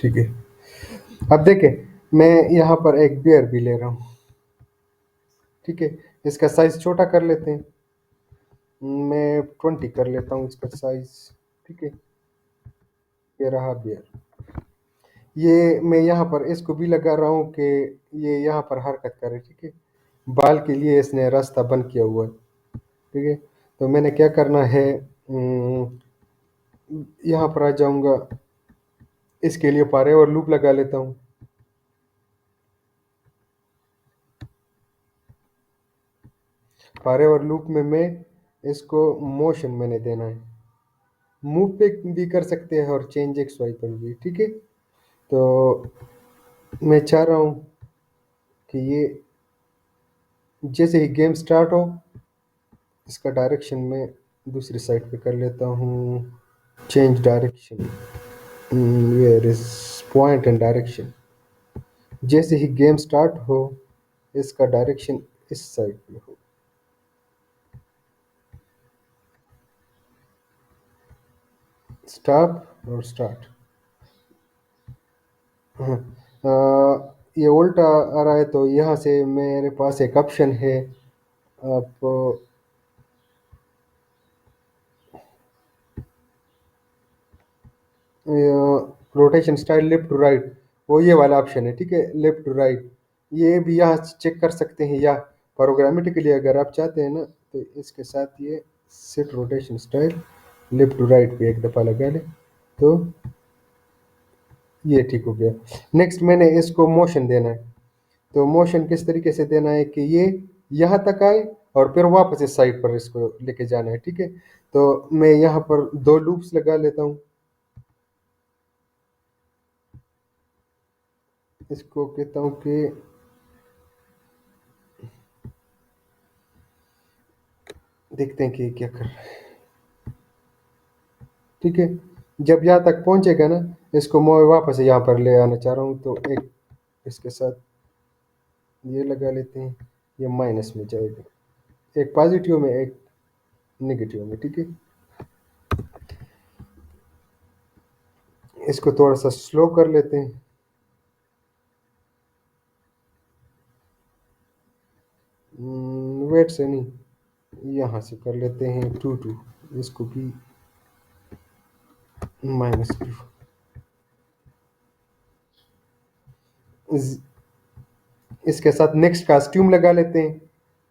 ठीक है। अब देखें, मैं यहाँ पर एक बियर भी ले रहा हूँ। ठीक है, इसका साइज छोटा कर लेते हैं। मैं 20 कर लेता हूँ इसका साइज। ठीक है, ये रहा बियर। ये मैं यहाँ पर इसको भी लगा रहा हूँ कि ये यहाँ पर हरकत करे। ठीक है, बाल के लिए इसने रास्ता बंद किया हुआ है। ठीक है, तो मैंने क्या करना है, यहाँ पर आ जाऊँगा, इसके लिए पारे और लूप लगा लेता हूँ। पारे और लूप में मैं इसको मोशन मैंने देना है। मूव पे भी कर सकते हैं और चेंज एक्स वाई पर भी। ठीक है, तो मैं चाह रहा हूँ कि ये जैसे ही गेम स्टार्ट हो, इसका डायरेक्शन मैं दूसरी साइड पे कर लेता हूँ। Change direction, where is point and direction. जैसे ही गेम स्टार्ट हो, इसका डायरेक्शन इस साइड पे हो। स्टॉप और स्टार्ट। हाँ, ये उल्टा आ रहा है तो यहाँ से मेरे पास एक ऑप्शन है। आप rotation style left to right, वो ये वाला ऑप्शन है। ठीक है, लेफ्ट टू राइट, ये भी यहाँ चेक कर सकते हैं, या प्रोग्रामेटिकली अगर आप चाहते हैं ना, तो इसके साथ ये set rotation style left to right पे एक दफ़ा लगा लें, तो ये ठीक हो गया। नेक्स्ट मैंने इसको मोशन देना है। तो मोशन किस तरीके से देना है कि ये यहाँ तक आए और फिर वापस इस साइड पर इसको लेके जाना है। ठीक है, तो मैं यहाँ पर दो लूप्स लगा लेता हूँ। इसको कहता हूँ कि देखते हैं कि ये क्या कर रहा है। ठीक है, जब यहाँ तक पहुँचेगा ना, इसको मैं वापस यहाँ पर ले आना चाह रहा हूँ, तो एक इसके साथ ये लगा लेते हैं। ये माइनस में जाएगा, एक पॉजिटिव में एक नेगेटिव में। ठीक है, इसको थोड़ा सा स्लो कर लेते हैं। वेट से नहीं, यहाँ से कर लेते हैं 2 2, इसको भी -2। इसके साथ नेक्स्ट कॉस्ट्यूम लगा लेते हैं।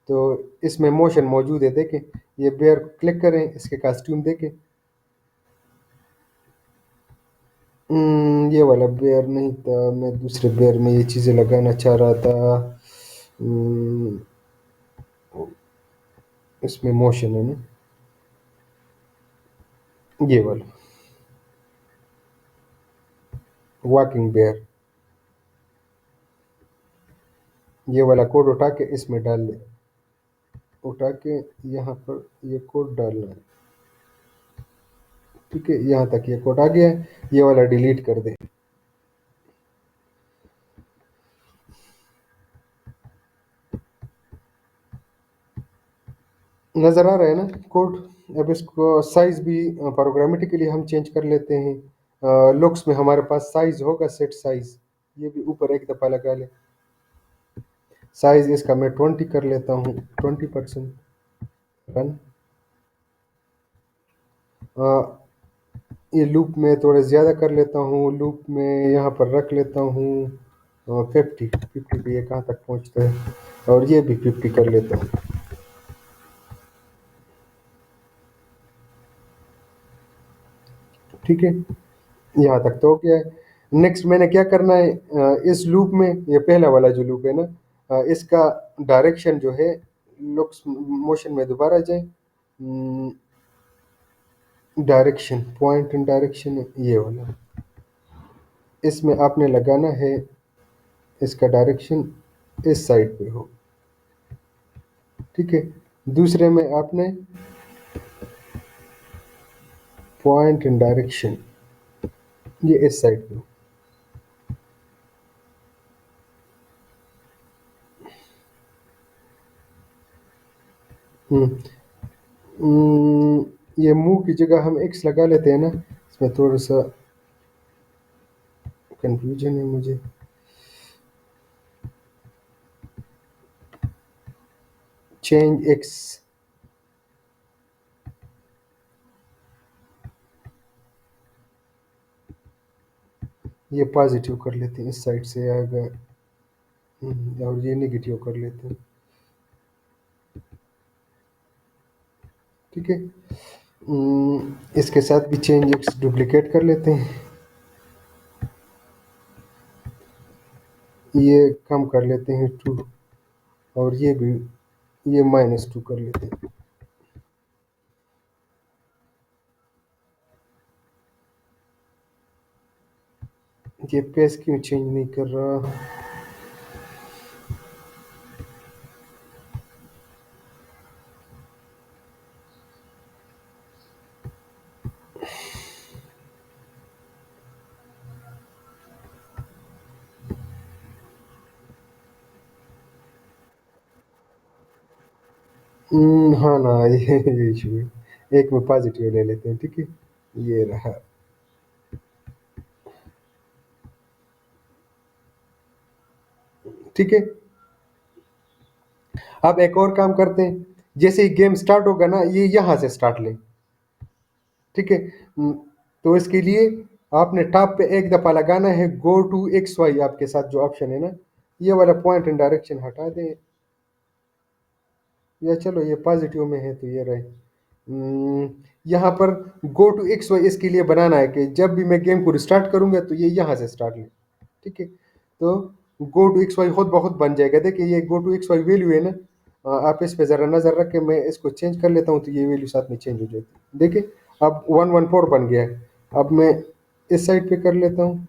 तो इसमें मोशन मौजूद है, देखें। ये बेयर क्लिक करें, इसके कॉस्ट्यूम देखें। ये वाला बेयर नहीं था, मैं दूसरे बेयर में ये चीज़ें लगाना चाह रहा था। हम्म, इसमें मोशन है ना, ये वाला वॉकिंग बेयर। ये वाला कोड उठा के इसमें डाल ले, उठा के यहाँ पर ये कोड डालना है। ठीक है, यहाँ तक ये कोड आ गया है, ये वाला डिलीट कर दे। नज़र आ रहा है ना कोड। अब इसको साइज भी प्रोग्रामेटिकली हम चेंज कर लेते हैं। लुक्स में हमारे पास साइज होगा, सेट साइज, ये भी ऊपर एक दफ़ा लगा ले। साइज इसका मैं 20 कर लेता हूँ, 20%। रन। ये लूप में थोड़ा ज़्यादा कर लेता हूँ, लूप में यहाँ पर रख लेता हूँ 50 पे ये कहाँ तक पहुँचता है, और ये भी 50 कर लेता हूँ। ठीक है, यहाँ तक तो हो गया है। नेक्स्ट मैंने क्या करना है, इस लूप में, ये पहला वाला जो लूप है ना, इसका डायरेक्शन जो है लुक्स मोशन में दोबारा जाए। डायरेक्शन, पॉइंट एंड डायरेक्शन, ये वाला, इसमें आपने लगाना है इसका डायरेक्शन इस साइड पे हो। ठीक है, दूसरे में आपने पॉइंट एंड डायरेक्शन ये इस साइड पे हो। हम्म, ये मुंह की जगह हम एक्स लगा लेते हैं ना, इसमें थोड़ा सा कंफ्यूजन है मुझे। चेंज एक्स, ये पॉजिटिव कर लेते हैं, इस साइड से आएगा। और ये नेगेटिव कर लेते हैं। ठीक है। इसके साथ भी चेंज एक्स डुप्लीकेट कर लेते हैं। ये कम कर लेते हैं 2, और ये भी, ये -2 कर लेते हैं। ये पेज क्यों चेंज नहीं कर रहा? हाँ ना, ये इशू है। एक में पॉजिटिव ले लेते हैं, ठीक है। ये रहा। ठीक है। अब एक और काम करते हैं। जैसे ही गेम स्टार्ट होगा ना, ये यहाँ से स्टार्ट लें। ठीक है। तो इसके लिए आपने टॉप पे एक दफ़ा लगाना है गो टू एक्स वाई, आपके साथ जो ऑप्शन है ना, ये वाला पॉइंट एंड डायरेक्शन हटा दें। या चलो ये पॉजिटिव में है तो ये रहे। यहाँ पर गो टू एक्स वाई इसके लिए बनाना है कि जब भी मैं गेम को रिस्टार्ट करूंगा तो ये यहाँ से स्टार्ट ले। ठीक है। तो गो टू एक्स वाई खुद बहुत बन जाएगा। देखिए ये go to X Y value है ना, आप इस पे ज़रा नज़र रख के मैं इसको चेंज कर लेता हूँ तो ये वैल्यू साथ में चेंज हो जाती है। देखिए अब 114 बन गया है। अब मैं इस साइड पे कर लेता हूँ।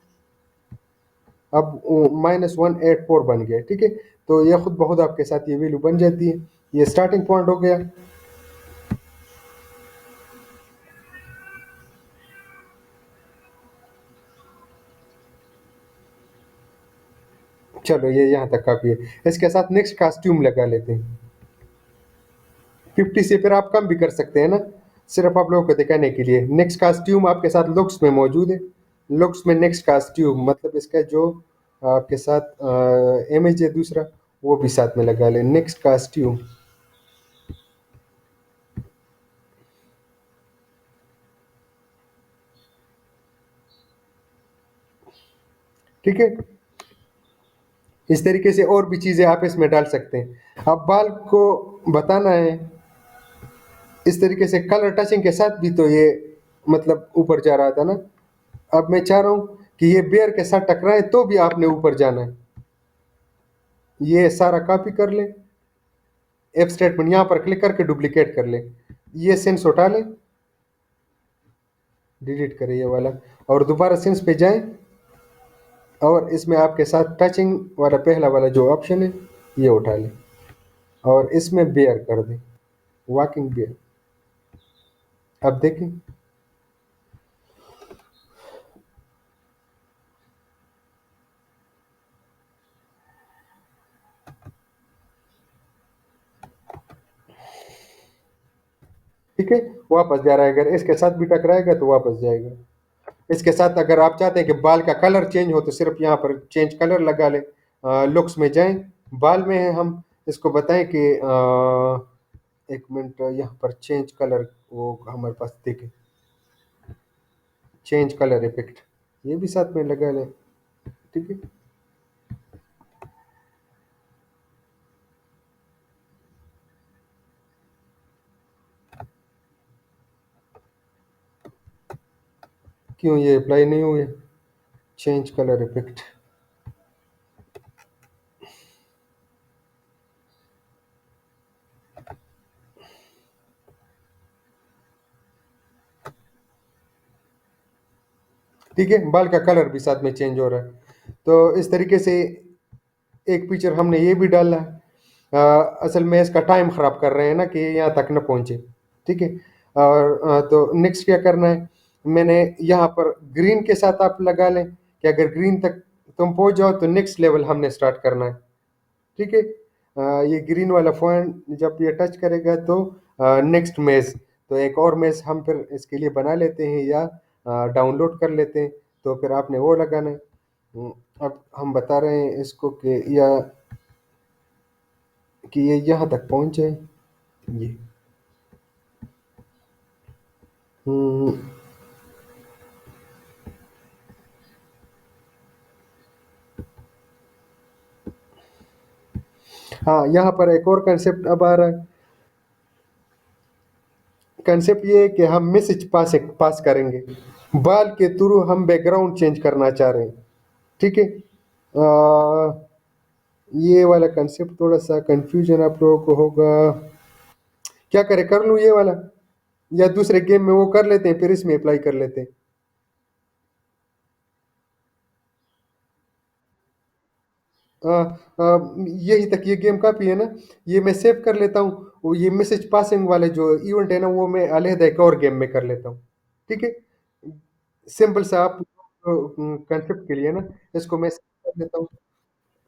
अब -184 बन गया। ठीक है। तो ये खुद बहुत आपके साथ ये वैल्यू बन जाती है। ये स्टार्टिंग पॉइंट हो गया। चलो ये यहाँ तक काफ़ी है। इसके साथ नेक्स्ट कॉस्ट्यूम लगा लेते हैं। 50 से फिर आप कम भी कर सकते हैं ना, सिर्फ आप लोगों को दिखाने के लिए। नेक्स्ट कॉस्ट्यूम आपके साथ लुक्स में मौजूद है। लुक्स में नेक्स्ट कॉस्ट्यूम मतलब इसका जो आपके साथ इमेज है दूसरा, वो भी साथ में लगा लें। Next costume. ठीक है। इस तरीके से और भी चीज़ें आप इसमें डाल सकते हैं। अब बाल को बताना है इस तरीके से कलर टचिंग के साथ भी, तो ये मतलब ऊपर जा रहा था ना। अब मैं चाह रहा हूँ कि ये बेयर के साथ टकराए तो भी आपने ऊपर जाना है। ये सारा कॉपी कर लें। एफ स्टेटमेंट यहाँ पर क्लिक करके डुप्लीकेट कर लें। ये सेंस उठा लें, डिलीट करें ये वाला, और दोबारा सेंस पे जाएं, और इसमें आपके साथ टचिंग वाला पहला वाला जो ऑप्शन है ये उठा लें, और इसमें बेयर कर दें, वॉकिंग बेयर। अब देखें। ठीक है। वापस जा रहा है। अगर इसके साथ भी टकराएगा तो वापस जाएगा। इसके साथ अगर आप चाहते हैं कि बाल का कलर चेंज हो तो सिर्फ यहाँ पर चेंज कलर लगा लें। लुक्स में जाएं, बाल में है, हम इसको बताएं कि एक मिनट, यहाँ पर चेंज कलर वो हमारे पास देखे, चेंज कलर इफेक्ट, ये भी साथ में लगा लें। ठीक है। क्यों ये अप्लाई नहीं हुए? Change colour effect. ठीक है। बाल का कलर भी साथ में चेंज हो रहा है। तो इस तरीके से एक फीचर हमने ये भी डाला है। असल में इसका टाइम ख़राब कर रहे हैं ना कि यहाँ तक न पहुँचे। ठीक है। और तो नेक्स्ट क्या करना है, मैंने यहाँ पर ग्रीन के साथ आप लगा लें कि अगर ग्रीन तक तुम पहुँच जाओ तो नेक्स्ट लेवल हमने स्टार्ट करना है। ठीक है। ये ग्रीन वाला पॉइंट जब ये टच करेगा तो नेक्स्ट मेज, तो एक और मेज हम फिर इसके लिए बना लेते हैं या डाउनलोड कर लेते हैं। तो फिर आपने वो लगाना है। हम्म, अब हम बता रहे हैं इसको कि ये यहाँ तक पहुँचे। ये हम्म, हाँ, यहाँ पर एक और कंसेप्ट अब आ रहा है। कंसेप्ट ये है कि हम मैसेज पास पास करेंगे, बाल के थ्रू हम बैकग्राउंड चेंज करना चाह रहे हैं। ठीक है। ये वाला कंसेप्ट थोड़ा सा कंफ्यूजन आप लोगों को होगा। क्या करें, कर लूँ ये वाला, या दूसरे गेम में वो कर लेते हैं फिर इसमें अप्लाई कर लेते हैं। आ, यही तक ये गेम काफ़ी है ना। ये मैं सेव कर लेता हूँ, वो ये मैसेज पासिंग वाले जो इवेंट है ना वो मैं अलहदा एक और गेम में कर लेता हूँ। ठीक है। सिंपल सा आप कंसेप्ट के लिए ना, इसको मैं सेव कर लेता हूँ।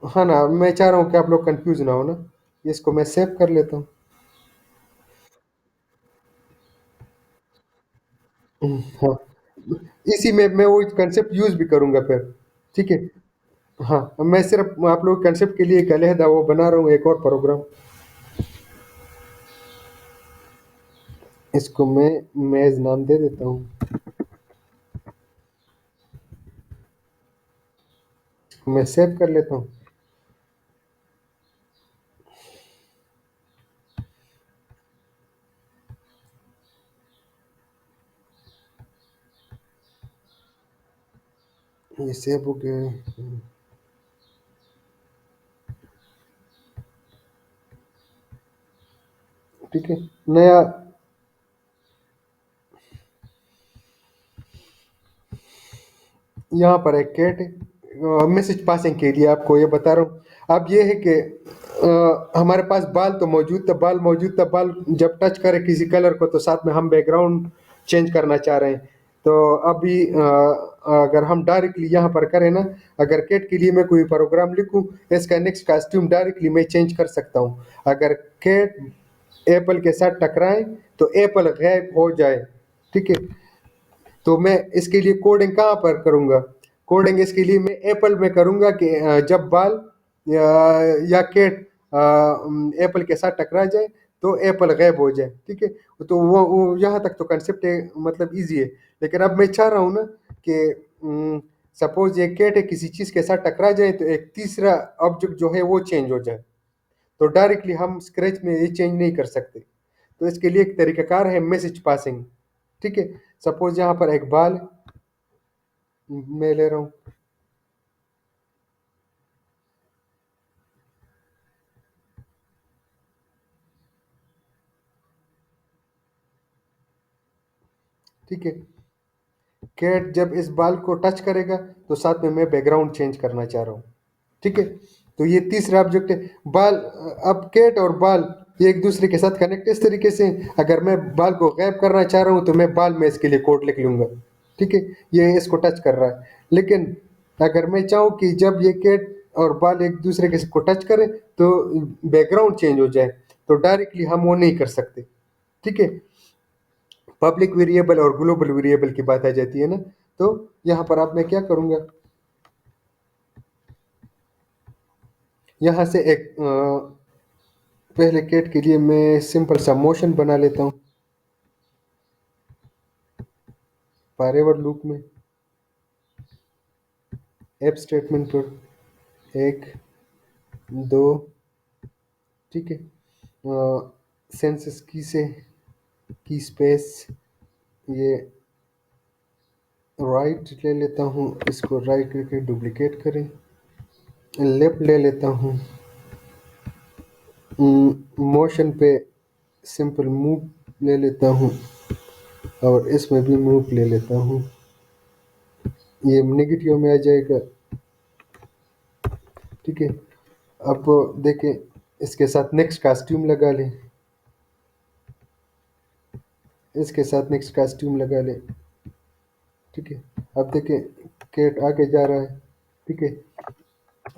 हाँ ना, मैं चाह रहा हूँ कि आप लोग कंफ्यूज ना हो ना, इसको मैं सेव कर लेता हूँ। हाँ, इसी में मैं वो कंसेप्ट यूज भी करूंगा फिर। ठीक है। हाँ, मैं सिर्फ आप लोग कंसेप्ट के लिए एक अलहदा वो बना रहा हूँ एक और प्रोग्राम। इसको मैं मेज नाम दे देता हूँ। मैं सेव कर लेता हूँ। ये सेव हो गया है। ठीक है। नया, यहाँ पर एक कैट है, मैसेज पासिंग के लिए आपको ये बता रहा हूँ। अब ये है कि हमारे पास बाल तो मौजूद था, बाल मौजूद था, बाल जब टच करे किसी कलर को तो साथ में हम बैकग्राउंड चेंज करना चाह रहे हैं। तो अभी अगर हम डायरेक्टली यहाँ पर करें ना, अगर कैट के लिए मैं कोई प्रोग्राम लिखूँ, इसका नेक्स्ट कॉस्ट्यूम डायरेक्टली मैं चेंज कर सकता हूँ। अगर कैट एप्पल के साथ टकराए तो एप्पल गायब हो जाए। ठीक है। तो मैं इसके लिए कोडिंग कहाँ पर करूँगा? कोडिंग इसके लिए मैं एप्पल में करूँगा कि जब बाल या कैट एप्पल के साथ टकरा जाए तो एप्पल गायब हो जाए। ठीक है। तो वो यहाँ तक तो कंसेप्ट है, मतलब इजी है। लेकिन अब मैं चाह रहा हूँ ना कि सपोज ये कैट है किसी चीज़ के साथ टकरा जाए तो एक तीसरा ऑब्जेक्ट जो है वो चेंज हो जाए। तो डायरेक्टली हम स्क्रैच में ये चेंज नहीं कर सकते। तो इसके लिए एक तरीकाकार है मैसेज पासिंग। ठीक है। सपोज यहाँ पर एक बाल मैं ले रहा हूँ। ठीक है। कैट जब इस बाल को टच करेगा तो साथ में मैं बैकग्राउंड चेंज करना चाह रहा हूँ। ठीक है। तो ये तीसरा ऑब्जेक्ट है। बाल, अब कैट और बाल ये एक दूसरे के साथ कनेक्ट इस तरीके से हैं। अगर मैं बाल को गायब करना चाह रहा हूँ तो मैं बाल में इसके लिए कोड लिख लूंगा। ठीक है। ये इसको टच कर रहा है। लेकिन अगर मैं चाहूँ कि जब ये कैट और बाल एक दूसरे के को टच करें तो बैकग्राउंड चेंज हो जाए, तो डायरेक्टली हम वो नहीं कर सकते। ठीक है। पब्लिक वेरिएबल और ग्लोबल वेरिएबल की बात आ जाती है ना। तो यहाँ पर अब मैं क्या करूँगा, यहाँ से एक पहले कैट के लिए मैं सिंपल सा मोशन बना लेता हूँ फॉरएवर लूप में। एफ स्टेटमेंट पर एक, दो। ठीक है। सेंसस की से की स्पेस, ये राइट ले लेता हूँ, इसको राइट करके डुप्लीकेट करें। लेफ्ट ले लेता हूँ, मोशन पे सिंपल मूव ले लेता हूँ, और इसमें भी मूव ले लेता हूँ। ये नेगेटिव में आ जाएगा। ठीक है। अब देखें, इसके साथ नेक्स्ट कॉस्ट्यूम लगा लें, इसके साथ नेक्स्ट कॉस्ट्यूम लगा लें। ठीक है। अब देखें कैट आगे जा रहा है। ठीक है।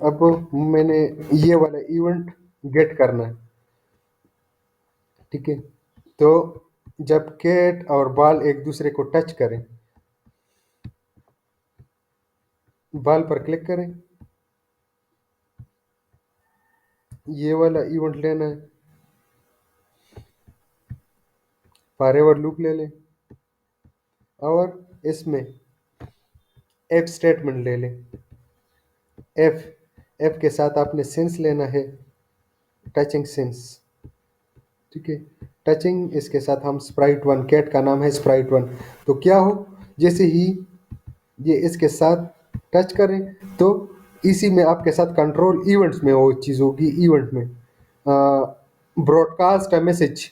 अब मैंने ये वाला इवेंट गेट करना है। ठीक है। तो जब कैट और बाल एक दूसरे को टच करें, बाल पर क्लिक करें, ये वाला इवेंट लेना है, फॉरएवर लूप ले लें और इसमें एफ स्टेटमेंट ले लें। एफ एफ के साथ आपने सेंस लेना है, टचिंग सेंस, ठीक है। टचिंग, इसके साथ हम स्प्राइट वन, कैट का नाम है स्प्राइट वन। तो क्या हो, जैसे ही ये इसके साथ टच करें तो इसी में आपके साथ कंट्रोल इवेंट्स में वो चीज़ होगी, इवेंट में ब्रॉडकास्ट अ मैसेज,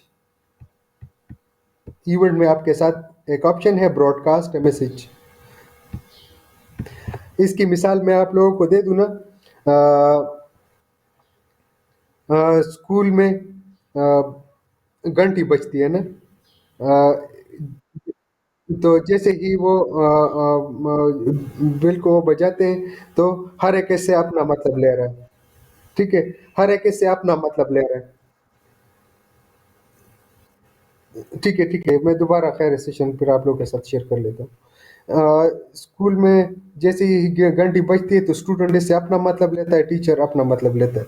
इवेंट में आपके साथ एक ऑप्शन है ब्रॉडकास्ट अ मैसेज। इसकी मिसाल मैं आप लोगों को दे दूं ना, स्कूल में घंटी बजती है ना, अ, तो जैसे ही वो बिल को बजाते हैं तो हर एक इससे अपना मतलब ले रहा है, ठीक है, हर एक इससे अपना मतलब ले रहा है। ठीक है, ठीक है, मैं दोबारा खैर सेशन फिर आप लोगों के साथ शेयर कर लेता हूँ। स्कूल में जैसे ही घंटी बजती है तो स्टूडेंट इससे अपना मतलब लेता है, टीचर अपना मतलब लेता है।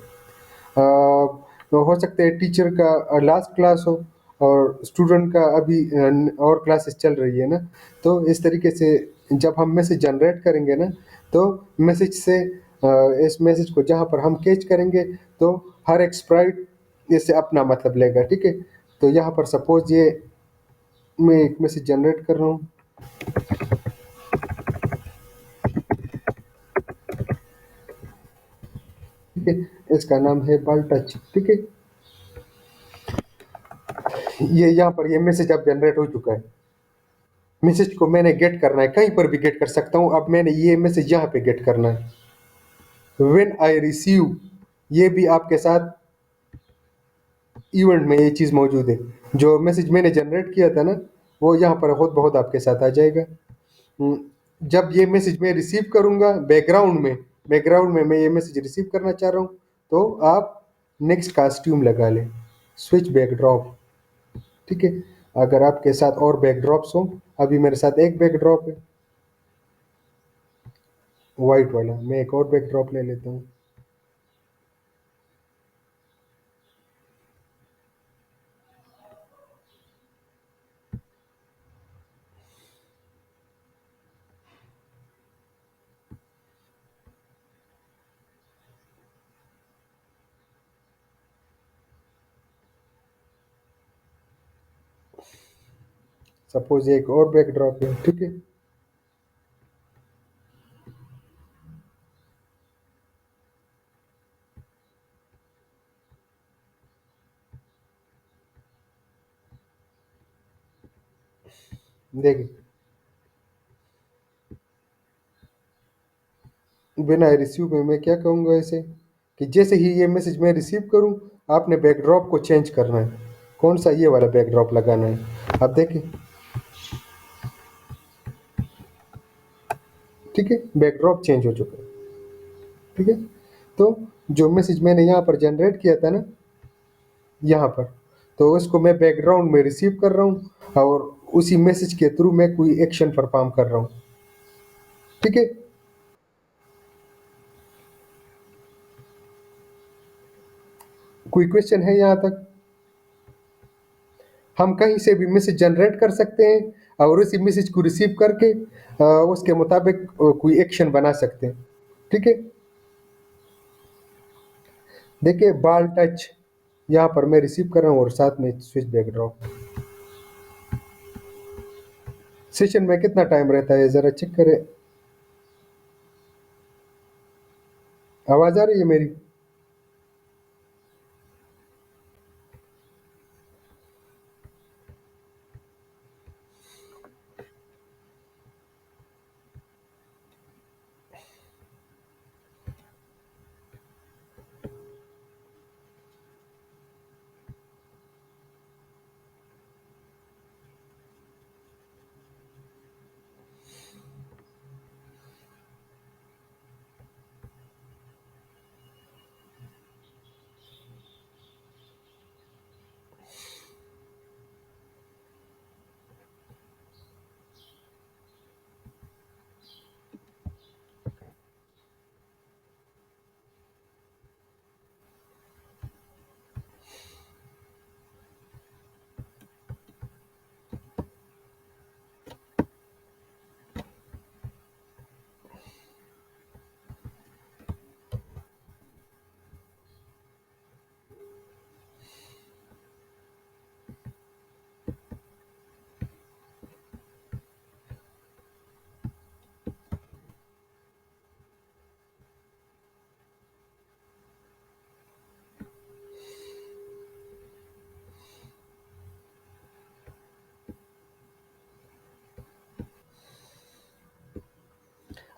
तो हो सकता है टीचर का लास्ट क्लास हो और स्टूडेंट का अभी और क्लासेस चल रही है ना, तो इस तरीके से जब हम मैसेज जनरेट करेंगे ना, तो मैसेज से इस मैसेज को जहाँ पर हम कैच करेंगे तो हर एक स्प्राइट इससे अपना मतलब लेगा, ठीक है। तो यहाँ पर सपोज ये मैं एक मैसेज जनरेट कर रहा हूँ, ठीक है, इसका नाम है बाल टच, ठीक है। ये यहाँ पर ये मैसेज अब जनरेट हो चुका है। मैसेज को मैंने गेट करना है, कहीं पर भी गेट कर सकता हूँ, अब मैंने ये मैसेज यहाँ पे गेट करना है। व्हेन आई रिसीव, ये भी आपके साथ इवेंट में ये चीज़ मौजूद है। जो मैसेज मैंने जनरेट किया था ना, वो यहाँ पर बहुत बहुत आपके साथ आ जाएगा। हम्म, जब ये मैसेज मैं रिसीव करूँगा बैकग्राउंड में मैं ये मैसेज रिसीव करना चाह रहा हूँ, तो आप नेक्स्ट कास्ट्यूम लगा लें, स्विच बैकड्रॉप, ठीक है। अगर आपके साथ और बैकड्रॉप्स हो, अभी मेरे साथ एक बैकड्रॉप है वाइट वाला, मैं एक और बैकड्रॉप ले लेता हूँ। सपोज एक और बैकड्रॉप है, ठीक है। देखिए, बिना रिसीव में मैं क्या कहूँगा इसे, कि जैसे ही ये मैसेज मैं रिसीव करूँ, आपने बैकड्रॉप को चेंज करना है। कौन सा, ये वाला बैकड्रॉप लगाना है। अब देखिए, ठीक है, बैकड्रॉप चेंज हो चुका है, ठीक है। तो जो मैसेज मैंने यहाँ पर जनरेट किया था ना, यहाँ पर, तो उसको मैं बैकग्राउंड में रिसीव कर रहा हूँ और उसी मैसेज के थ्रू मैं कोई एक्शन परफॉर्म कर रहा हूँ, ठीक है। कोई क्वेश्चन है यहाँ तक? हम कहीं से भी मैसेज जनरेट कर सकते हैं और उसी मैसेज को रिसीव करके उसके मुताबिक कोई एक्शन बना सकते हैं, ठीक है। देखिए, बाल टच यहाँ पर मैं रिसीव कर रहा हूँ और साथ में स्विच बैकड्रॉप। सेशन में कितना टाइम रहता है जरा चेक करें। आवाज आ रही है मेरी?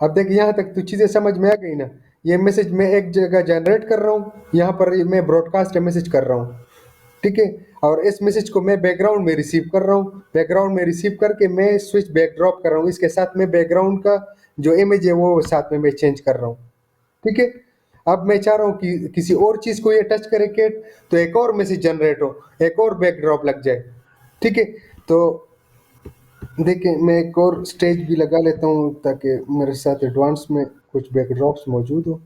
अब देख यहाँ तक तो चीजें समझ में आ गई ना। ये मैसेज मैं एक जगह जनरेट कर रहा हूँ, यहाँ पर मैं ब्रॉडकास्ट मैसेज कर रहा हूँ, ठीक है। और इस मैसेज को मैं बैकग्राउंड में रिसीव कर रहा हूँ, बैकग्राउंड में रिसीव करके मैं स्विच बैक ड्रॉप कर रहा हूँ, इसके साथ में बैकग्राउंड का जो इमेज है वो साथ में मैं चेंज कर रहा हूँ, ठीक है। अब मैं चाह रहा हूँ कि किसी और चीज को ये टच करे कैट, तो एक और मैसेज जनरेट हो, एक और बैकड्रॉप लग जाए, ठीक है। तो देखिए मैं एक और स्टेज भी लगा लेता हूँ ताकि मेरे साथ एडवांस में कुछ बैकड्रॉप्स मौजूद हो।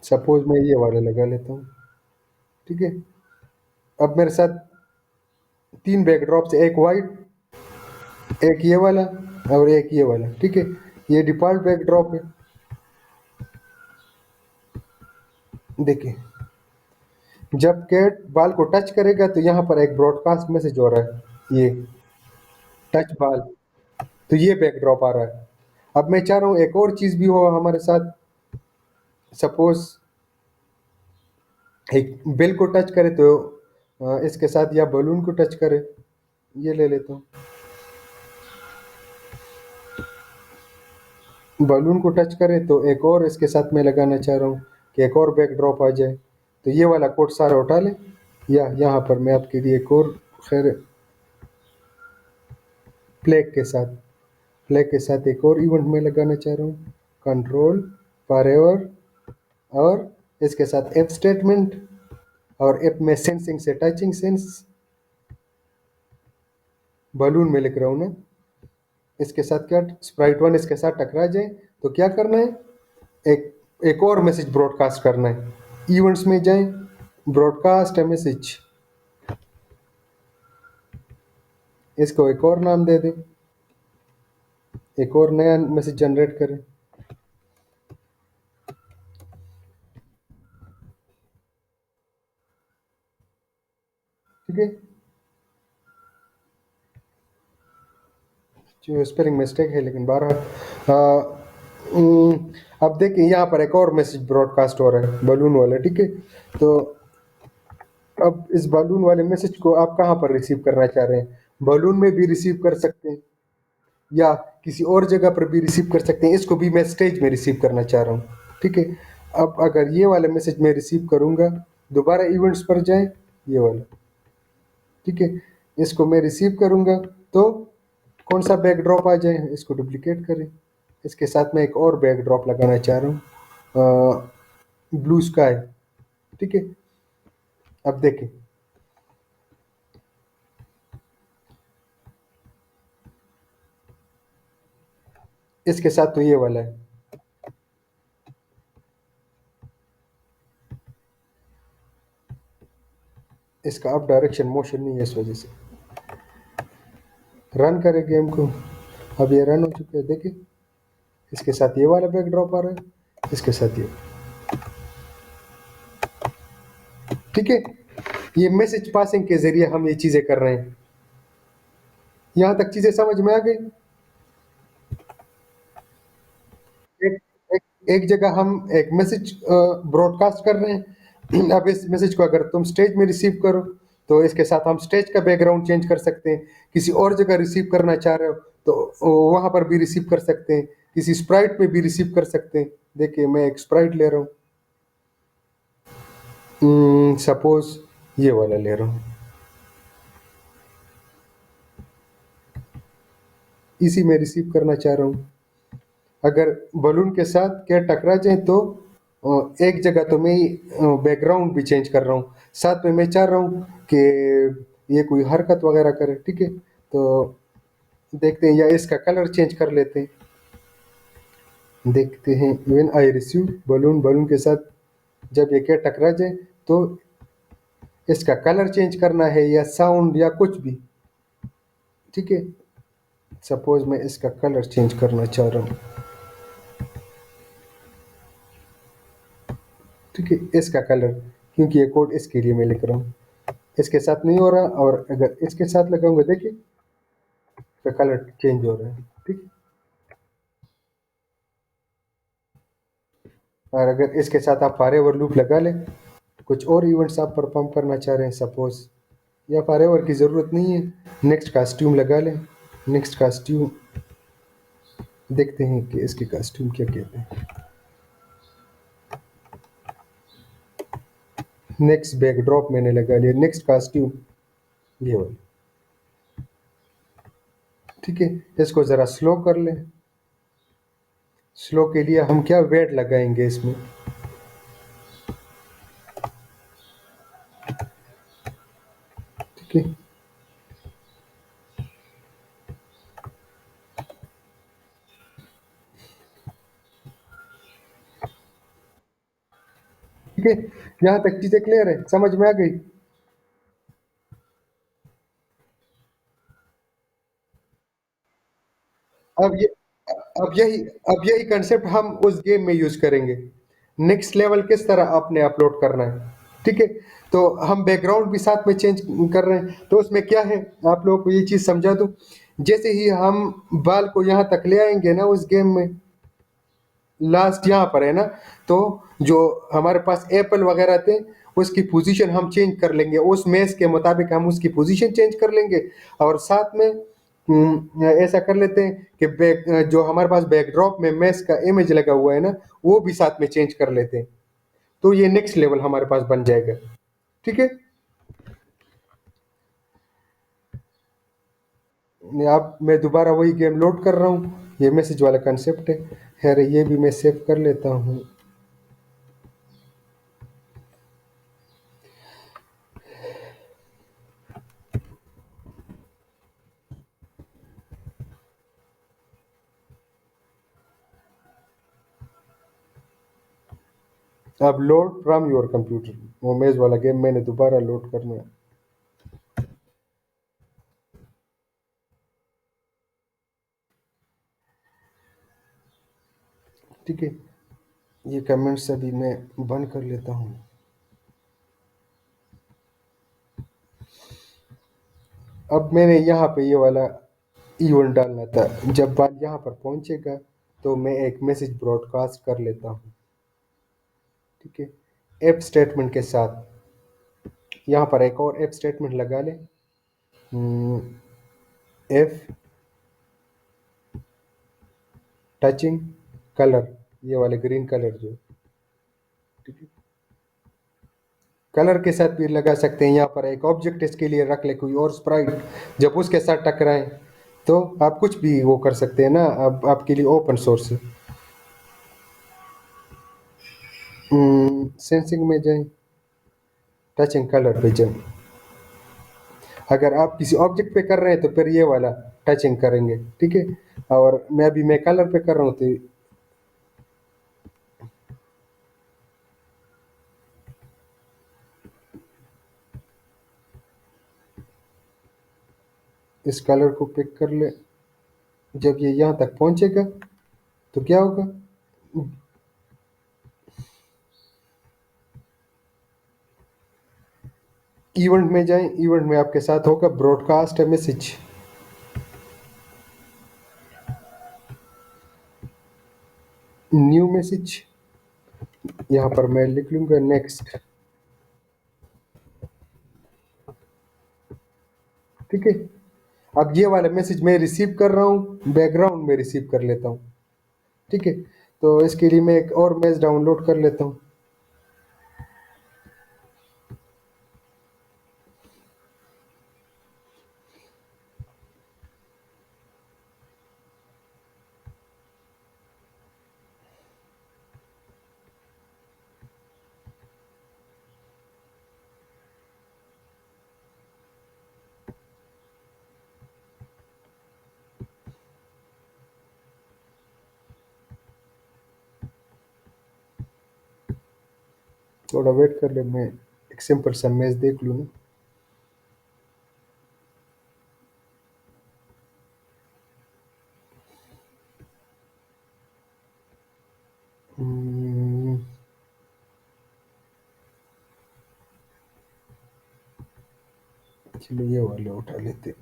सपोज मैं ये वाला लगा लेता हूँ, ठीक है। अब मेरे साथ तीन बैकड्रॉप्स, एक वाइट, एक ये वाला और एक ये वाला, ठीक है। ये डिफॉल्ट बैकड्रॉप है। देखिए जब कैट बाल को टच करेगा तो यहाँ पर एक ब्रॉडकास्ट मैसेज हो रहा है, ये टच बाल, तो ये बैकड्रॉप आ रहा है। अब मैं चाह रहा हूँ एक और चीज भी हो हमारे साथ। सपोज एक बेल को टच करे तो इसके साथ, या बलून को टच करे, ये ले लेता हूँ। बलून को टच करे तो एक और इसके साथ मैं लगाना चाह रहा हूँ कि एक और बैकड्रॉप आ जाए, तो ये वाला कोड सारा उठा लें। या यहाँ पर मैं आपके लिए एक और, खैर फ्लैग के साथ, फ्लैग के साथ एक और इवेंट में लगाना चाह रहा हूँ, कंट्रोल फॉरएवर, और इसके साथ एफ स्टेटमेंट, और एफ में सेंसिंग से टचिंग सेंस, बलून में लिख रहा हूँ ना। इसके साथ क्या, स्प्राइट वन इसके साथ टकरा जाए तो क्या करना है, एक एक और मैसेज ब्रॉडकास्ट करना है। इवेंट्स में जाएं, ब्रॉडकास्ट है मैसेज, इसको एक और नाम दे दें, एक और नया मैसेज जनरेट करें, ठीक है। जो स्पेलिंग मिस्टेक है लेकिन बहरहाल, अब देखिए यहाँ पर एक और मैसेज ब्रॉडकास्ट हो रहा है, बलून वाला, ठीक है। तो अब इस बलून वाले मैसेज को आप कहाँ पर रिसीव करना चाह रहे हैं, बलून में भी रिसीव कर सकते हैं या किसी और जगह पर भी रिसीव कर सकते हैं। इसको भी मैं स्टेज में रिसीव करना चाह रहा हूँ, ठीक है। अब अगर ये वाला मैसेज मैं रिसीव करूँगा, दोबारा इवेंट्स पर जाएं, ये वाला, ठीक है। इसको मैं रिसीव करूँगा तो कौन सा बैकड्रॉप आ जाए, इसको डुप्लीकेट करें, इसके साथ मैं एक और बैकड्रॉप लगाना चाह रहा हूँ, ब्लू स्काई, ठीक है। अब देखें इसके साथ तो ये वाला है, इसका अप डायरेक्शन मोशन नहीं है, इस वजह से रन करें गेम को। अब ये रन हो चुका है, देखिए इसके साथ ये वाला बैकड्रॉप आ रहा है, इसके साथ ये, ठीक है। ये मैसेज पासिंग के जरिए हम ये चीजें कर रहे हैं। यहाँ तक चीजें समझ में आ गई। एक, एक जगह हम एक मैसेज ब्रॉडकास्ट कर रहे हैं। अब इस मैसेज को अगर तुम स्टेज में रिसीव करो तो इसके साथ हम स्टेज का बैकग्राउंड चेंज कर सकते हैं। किसी और जगह रिसीव करना चाह रहे हो तो वहां पर भी रिसीव कर सकते हैं, किसी स्प्राइट में भी रिसीव कर सकते हैं। देखिए मैं एक स्प्राइट ले रहा हूँ, सपोज ये वाला ले रहा हूँ, इसी में रिसीव करना चाह रहा हूँ। अगर बलून के साथ क्या टकरा जाए तो एक जगह तो मैं बैकग्राउंड भी चेंज कर रहा हूँ, साथ में मैं चाह रहा हूँ कि ये कोई हरकत वगैरह करे, ठीक है। तो देखते हैं, या इसका कलर चेंज कर लेते हैं। देखते हैं, when I receive balloon, balloon के साथ जब ये क्या टकरा जाए तो इसका कलर चेंज करना है या साउंड या कुछ भी, ठीक है। सपोज मैं इसका कलर चेंज करना चाह रहा हूँ, ठीक है, इसका कलर, क्योंकि ये कोड इसके लिए मैं लिख रहा हूँ। इसके साथ नहीं हो रहा, और अगर इसके साथ लगाऊंगा देखिए तो कलर चेंज हो रहा है, ठीक है। और अगर इसके साथ आप फॉरएवर लूप लगा लें कुछ और इवेंट्स आप परफॉर्म करना चाह रहे हैं सपोज, या फॉरएवर की ज़रूरत नहीं है। नेक्स्ट कॉस्ट्यूम लगा लें। नेक्स्ट कॉस्ट्यूम देखते हैं कि इसके कॉस्ट्यूम क्या कहते हैं। नेक्स्ट बैकड्रॉप मैंने लगा लिया। नेक्स्ट कॉस्ट्यूम ये वाला। ठीक है, इसको ज़रा स्लो कर लें। स्लो के लिए हम क्या वेट लगाएंगे इसमें। ठीक है। ठीक है, यहाँ तक चीज़ें क्लियर है, समझ में आ गई। अब ये अब यही अब यही कंसेप्ट हम उस गेम में यूज करेंगे। नेक्स्ट लेवल किस तरह आपने अपलोड करना है। ठीक है, तो हम बैकग्राउंड भी साथ में चेंज कर रहे हैं, तो उसमें क्या है, आप लोगों को ये चीज समझा दूं। जैसे ही हम बाल को यहाँ तक ले आएंगे ना उस गेम में, लास्ट यहाँ पर है ना, तो जो हमारे पास एप्पल वगैरह थे, उसकी पोजीशन हम चेंज कर लेंगे, उस मैच के मुताबिक हम उसकी पोजीशन चेंज कर लेंगे। और साथ में ऐसा कर लेते हैं कि बैक जो हमारे पास बैकड्रॉप में मैच का इमेज लगा हुआ है ना, वो भी साथ में चेंज कर लेते हैं। तो ये नेक्स्ट लेवल हमारे पास बन जाएगा। ठीक है। अब मैं दोबारा वही गेम लोड कर रहा हूँ, ये मैसेज वाला कंसेप्ट है। खैर ये भी मैं सेव कर लेता हूँ। अब लोड फ्रॉम योर कंप्यूटर, वो मेज वाला गेम मैंने दोबारा लोड करना है। ठीक है, ये कमेंट्स अभी मैं बंद कर लेता हूँ। अब मैंने यहाँ पे ये वाला इवेंट डालना था, जब बात यहाँ पर पहुँचेगा तो मैं एक मैसेज ब्रॉडकास्ट कर लेता हूँ। ठीक है, एफ स्टेटमेंट के साथ यहाँ पर एक और एफ स्टेटमेंट लगा लें। एफ टचिंग कलर, ये वाले ग्रीन कलर जो, ठीक है, कलर के साथ भी लगा सकते हैं। यहाँ पर एक ऑब्जेक्ट इसके लिए रख ले, कोई और स्प्राइट, जब उसके साथ टकराए तो आप कुछ भी वो कर सकते हैं ना। अब आपके लिए ओपन सोर्स है। सेंसिंग में जाए, टचिंग कलर पे जाए। अगर आप किसी ऑब्जेक्ट पे कर रहे हैं तो फिर ये वाला टचिंग करेंगे। ठीक है, और मैं कलर पे कर रहा हूँ तो इस कलर को पिक कर ले। जब ये यहाँ तक पहुंचेगा तो क्या होगा, इवेंट में जाएं। इवेंट में आपके साथ होगा ब्रॉडकास्ट है मैसेज। न्यू मैसेज, यहाँ पर मैं लिख लूंगा नेक्स्ट। ठीक है, अब ये वाला मैसेज मैं रिसीव कर रहा हूँ, बैकग्राउंड में रिसीव कर लेता हूँ। ठीक है, तो इसके लिए मैं एक और मैसेज डाउनलोड कर लेता हूँ। थोड़ा वेट कर ले, मैं एक सिंपल सा मैसेज देख लूँ ना। हम्म, चलो ये वाले उठा लेते।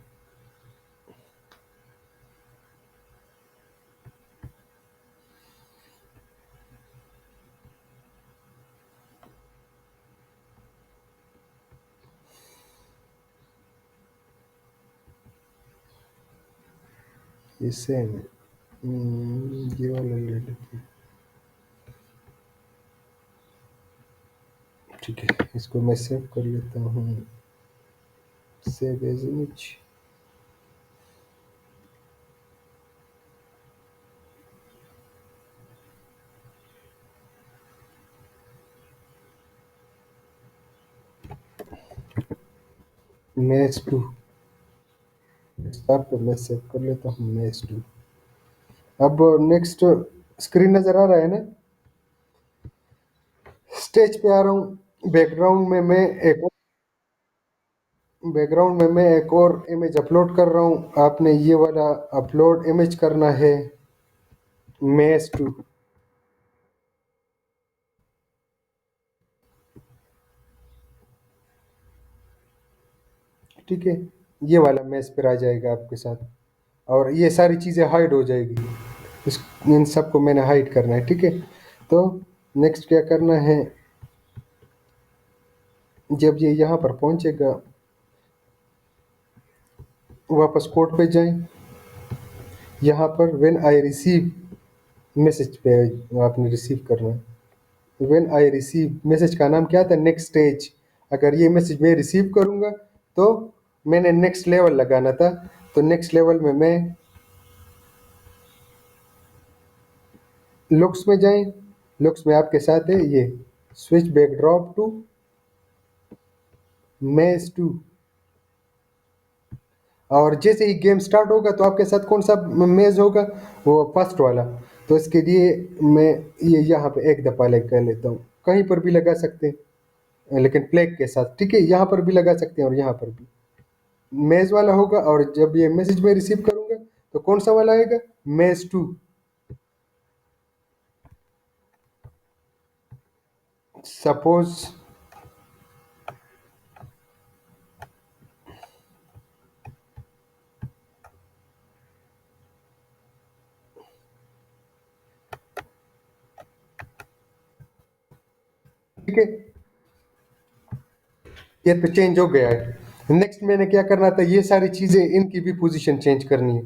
ये सेम है। ये वाला ले लेते हैं। ठीक है, इसको मैं सेव कर लेता हूँ। Save as image. Match two. Star पे मैं सेव कर लेता हूँ मैच टू। अब नेक्स्ट स्क्रीन नजर आ रहा है ना? स्टेज पे आ रहा हूँ। बैकग्राउंड में मैं एक और इमेज अपलोड कर रहा हूँ। आपने ये वाला अपलोड इमेज करना है, मैच टू। ठीक है, ये वाला मैच पर आ जाएगा आपके साथ, और ये सारी चीज़ें हाइड हो जाएगी। इस इन सबको मैंने हाइड करना है। ठीक है, तो नेक्स्ट क्या करना है, जब ये यहाँ पर पहुँचेगा, वापस कोड पे जाएं। यहाँ पर व्हेन आई रिसीव मैसेज पे आपने रिसीव करना है। व्हेन आई रिसीव मैसेज का नाम क्या था, नेक्स्ट स्टेज। अगर ये मैसेज मैं रिसीव करूँगा तो मैंने नेक्स्ट लेवल लगाना था। तो नेक्स्ट लेवल में मैं लुक्स में जाएं। लुक्स में आपके साथ है ये switch backdrop to match two. और जैसे ही गेम स्टार्ट होगा तो आपके साथ कौन सा मेज होगा, वो फर्स्ट वाला। तो इसके लिए मैं ये यहाँ पे एक दफ़ा लगा लेता हूँ। कहीं पर भी लगा सकते हैं, लेकिन प्लेग के साथ। ठीक है, यहाँ पर भी लगा सकते हैं और यहाँ पर भी मेज वाला होगा। और जब ये मैसेज मैं रिसीव करूँगा तो कौन सा वाला आएगा, मेज टू। सपोज ठीक है, ये तो चेंज हो गया है। नेक्स्ट मैंने क्या करना था, ये सारी चीज़ें इनकी भी पोजीशन चेंज करनी है।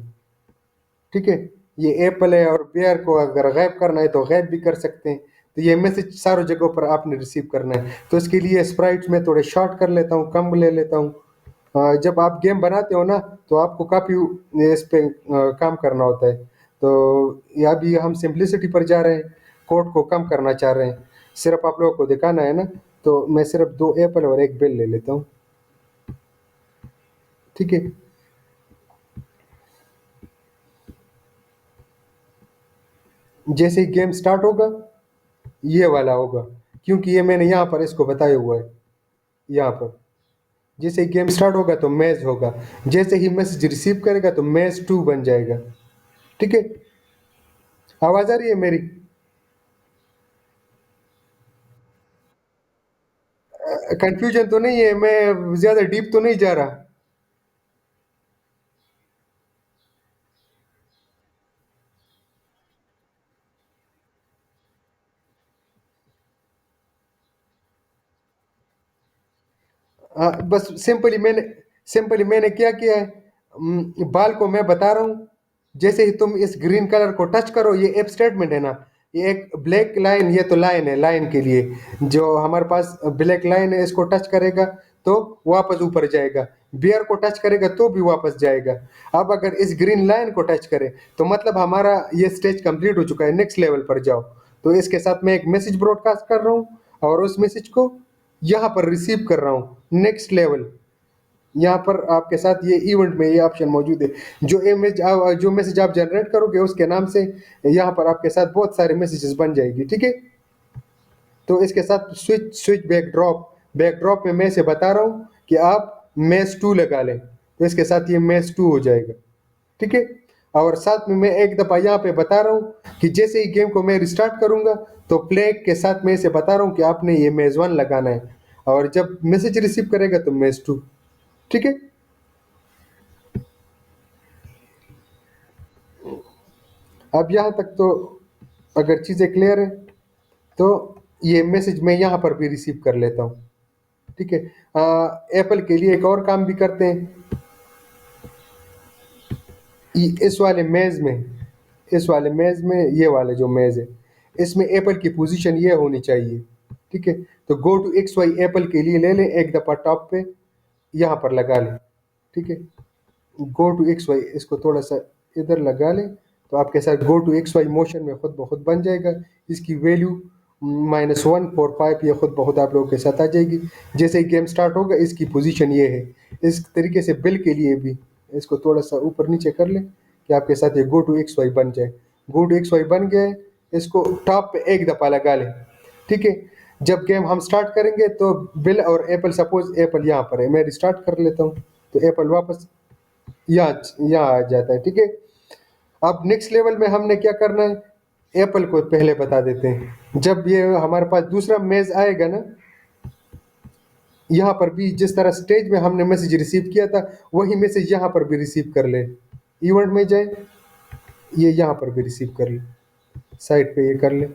ठीक है, ये एप्पल है और बेयर को अगर गायब करना है तो गायब भी कर सकते हैं। तो ये मैसेज सारों जगहों पर आपने रिसीव करना है। तो इसके लिए स्प्राइट्स में थोड़े शॉर्ट कर लेता हूँ, कम ले लेता हूँ। जब आप गेम बनाते हो ना तो आपको काफ़ी इस पे काम करना होता है। तो ये अभी हम सिंपलिसिटी पर जा रहे हैं, कोड को कम करना चाह रहे हैं, सिर्फ आप लोगों को दिखाना है ना। तो मैं सिर्फ 2 एप्पल और 1 बेल ले लेता हूँ। ठीक है, जैसे ही गेम स्टार्ट होगा ये वाला होगा, क्योंकि ये मैंने यहाँ पर इसको बताया हुआ है। यहाँ पर जैसे ही गेम स्टार्ट होगा तो मैच होगा, जैसे ही मैसेज रिसीव करेगा तो मैच टू बन जाएगा। ठीक है, आवाज़ आ रही है मेरी? कंफ्यूजन तो नहीं है, मैं ज़्यादा डीप तो नहीं जा रहा? हाँ, बस सिंपली मैंने क्या किया है, बाल को मैं बता रहा हूँ। जैसे ही तुम इस ग्रीन कलर को टच करो, ये एप स्टेटमेंट है ना, ये एक ब्लैक लाइन, ये तो लाइन है, लाइन के लिए जो हमारे पास ब्लैक लाइन है, इसको टच करेगा तो वापस ऊपर जाएगा। बियर को टच करेगा तो भी वापस जाएगा। अब अगर इस ग्रीन लाइन को टच करे तो मतलब हमारा ये स्टेज कंप्लीट हो चुका है, नेक्स्ट लेवल पर जाओ। तो इसके साथ मैं एक मैसेज ब्रॉडकास्ट कर रहा हूँ और उस मैसेज को यहाँ पर रिसीव कर रहा हूँ, नेक्स्ट लेवल। यहाँ पर आपके साथ ये इवेंट में ये ऑप्शन मौजूद है। जो मैसेज आप जनरेट करोगे उसके नाम से यहाँ पर आपके साथ बहुत सारे मैसेजेस बन जाएगी। ठीक है, तो इसके साथ स्विच स्विच बैकड्रॉप में मैं से बता रहा हूँ कि आप मैच टू लगा लें, तो इसके साथ ये मैच टू हो जाएगा। ठीक है, और साथ में मैं एक दफ़ा यहाँ पे बता रहा हूँ कि जैसे ही गेम को मैं रिस्टार्ट करूँगा तो प्ले के साथ मैं इसे बता रहा हूँ कि आपने ये मैच वन लगाना है, और जब मैसेज रिसीव करेगा तो मैच टू। ठीक है, अब यहाँ तक तो अगर चीज़ें क्लियर है तो ये मैसेज मैं यहाँ पर भी रिसीव कर लेता हूँ। ठीक है, एप्पल के लिए एक और काम भी करते हैं। इस वाले मेज़ में, इस वाले मेज़ में, ये वाले जो मेज़ है, इसमें एप्पल की पोजीशन ये होनी चाहिए, ठीक है? तो go to X Y apple के लिए ले लें, एक दफ़ा टॉप पे यहाँ पर लगा लें, ठीक है? गो टू एक्स वाई इसको थोड़ा सा इधर लगा लें, तो आपके साथ go to X Y motion में खुद ब खुद बन जाएगा। इसकी वैल्यू -145 ये खुद ब खुद आप लोगों के साथ आ जाएगी। जैसे ही गेम स्टार्ट होगा इसकी पोजीशन ये है। इस तरीके से बिल के लिए भी इसको थोड़ा सा ऊपर नीचे कर लें कि आपके साथ ये गो टू एक्स वाई बन जाए। गो टू एक्स वाई बन गया है, इसको टॉप पे एक दफ़ा लगा लें, ठीक है? जब गेम हम स्टार्ट करेंगे तो बिल और एप्पल, सपोज एप्पल यहाँ पर है, मैं रिस्टार्ट कर लेता हूँ, तो एप्पल वापस यहाँ यहाँ आ जाता है, ठीक है? अब नेक्स्ट लेवल में हमने क्या करना है, एप्पल को पहले बता देते हैं। जब ये हमारे पास दूसरा मेज आएगा ना, यहाँ पर भी जिस तरह स्टेज में हमने मैसेज रिसीव किया था, वही मैसेज यहाँ पर भी रिसीव कर ले। इवेंट में जाए, ये यहाँ पर भी रिसीव कर ले, साइड पे ये कर ले।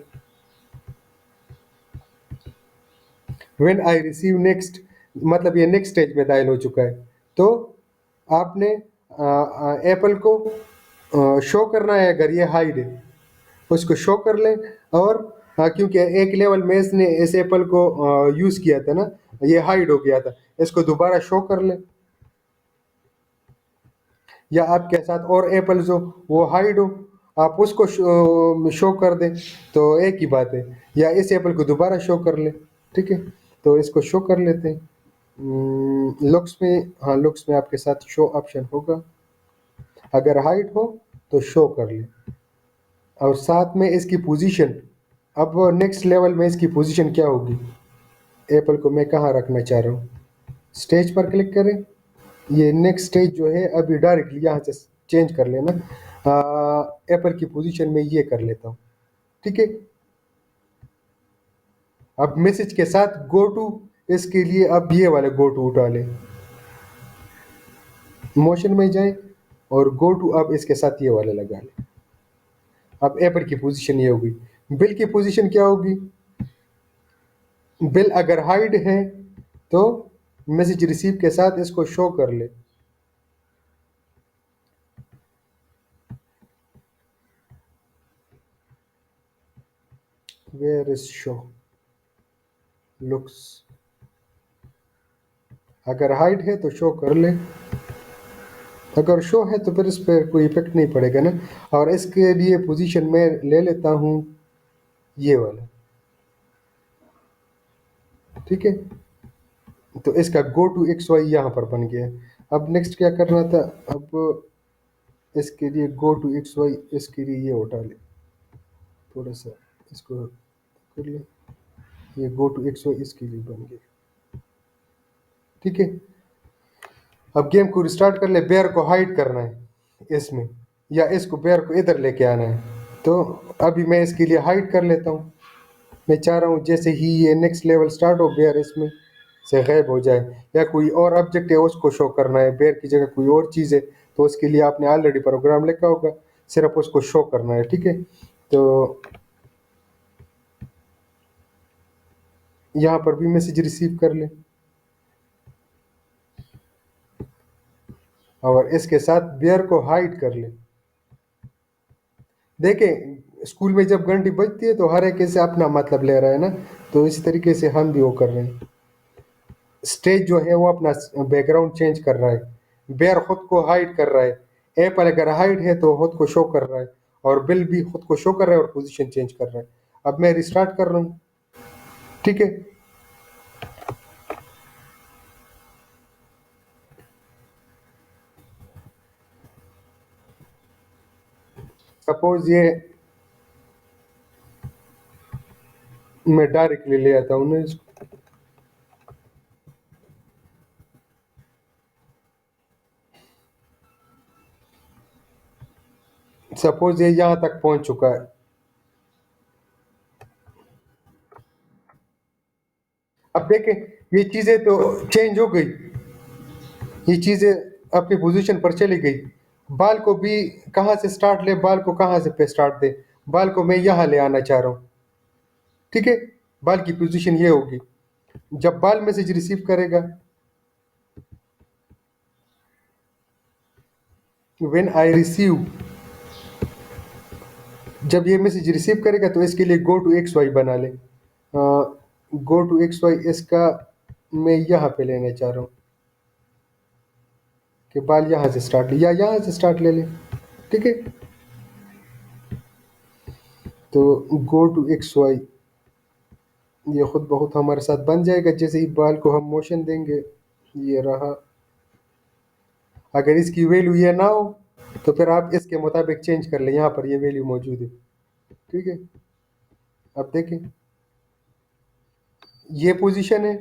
व्हेन आई रिसीव नेक्स्ट, मतलब ये नेक्स्ट स्टेज में दाखिल हो चुका है। तो आपने एप्पल को शो करना है, अगर ये हाइड है उसको शो कर लें। और क्योंकि एक लेवल में इसने इस एप्पल को यूज़ किया था ना, ये हाइड हो गया था, इसको दोबारा शो कर लें। या आपके साथ और एप्पल जो वो हाइड हो, आप उसको शो कर दें, तो एक ही बात है। या इस एप्पल को दोबारा शो कर लें, ठीक है? तो इसको शो कर लेते हैं। लुक्स में, हाँ लुक्स में आपके साथ शो ऑप्शन होगा, अगर हाइड हो तो शो कर लें। और साथ में इसकी पोजीशन, अब नेक्स्ट लेवल में इसकी पोजीशन क्या होगी, एप्पल को मैं कहाँ रखना चाह रहा हूँ, स्टेज पर क्लिक करें। ये नेक्स्ट स्टेज जो है अभी डायरेक्टली यहाँ से चेंज कर लेना। एप्पल की पोजीशन में ये कर लेता हूँ, ठीक है? अब मैसेज के साथ गो टू, इसके लिए अब ये वाले गो टू उठा लें, मोशन में जाएं और गो टू अब इसके साथ ये वाले लगा लें। अब एप्पल की पोजीशन ये होगी। बिल की पोजीशन क्या होगी, बिल अगर हाइड है तो मैसेज रिसीव के साथ इसको शो कर ले। वेयर इज शो लुक्स, अगर हाइड है तो शो कर ले, अगर शो है तो फिर इस पर कोई इफेक्ट नहीं पड़ेगा ना। और इसके लिए पोजीशन में ले लेता हूँ ये वाला, ठीक है? तो इसका गो टू एक्स वाई यहाँ पर बन गया है। अब नेक्स्ट क्या करना था, अब इसके लिए गो टू एक्स वाई, इसके लिए ये उठा ले, थोड़ा सा इसको कर ले, ये गो टू एक्स वाई इसके लिए बन गया, ठीक है? अब गेम को रिस्टार्ट कर ले, बेयर को हाइड करना है इसमें, या इसको बेयर को इधर लेके आना है। तो अभी मैं इसके लिए हाइड कर लेता हूँ। मैं चाह रहा हूँ जैसे ही ये नेक्स्ट लेवल स्टार्ट हो, बेयर इसमें से गायब हो जाए, या कोई और ऑब्जेक्ट है उसको शो करना है, बेयर की जगह कोई और चीज़ है, तो उसके लिए आपने ऑलरेडी प्रोग्राम लिखा होगा, सिर्फ उसको शो करना है, ठीक है? तो यहाँ पर भी मैसेज रिसीव कर लें और इसके साथ बेयर को हाइड कर लें। देखें, स्कूल में जब घंटी बजती है तो हर एक ऐसे अपना मतलब ले रहा है ना, तो इसी तरीके से हम भी वो कर रहे हैं। स्टेज जो है वो अपना बैकग्राउंड चेंज कर रहा है, बेयर खुद को हाइड कर रहा है, एप्पल अगर हाइड है तो खुद को शो कर रहा है, और बिल भी खुद को शो कर रहा है और पोजीशन चेंज कर रहा है। अब मैं रिस्टार्ट कर रहा हूँ, ठीक है? सपोज ये मैं डायरेक्टली ले आता हूँ ना इसको, सपोज ये यहाँ तक पहुँच चुका है। अब देखें, ये चीज़ें तो चेंज हो गई, ये चीज़ें अपनी पोजीशन पर चली गई। बाल को भी कहाँ से स्टार्ट ले, बाल को कहाँ से पे स्टार्ट दे, बाल को मैं यहाँ ले आना चाह रहा हूँ, ठीक है? बाल की पोजीशन ये होगी। जब बाल मैसेज रिसीव करेगा, व्हेन आई रिसीव, जब ये मैसेज रिसीव करेगा तो इसके लिए गो टू एक्स वाई बना ले। गो टू एक्स वाई इसका मैं यहाँ पे लेना चाह रहा हूँ कि बाल यहाँ से स्टार्ट ले या यहाँ से स्टार्ट ले ले। ठीक है, तो गो टू एक्स वाई ये खुद बहुत हमारे साथ बन जाएगा जैसे ही बाल को हम मोशन देंगे। ये रहा। अगर इसकी वैल्यू ये ना हो तो फिर आप इसके मुताबिक चेंज कर लें, यहाँ पर ये वैल्यू मौजूद है। ठीक है, अब देखें ये पोजीशन है,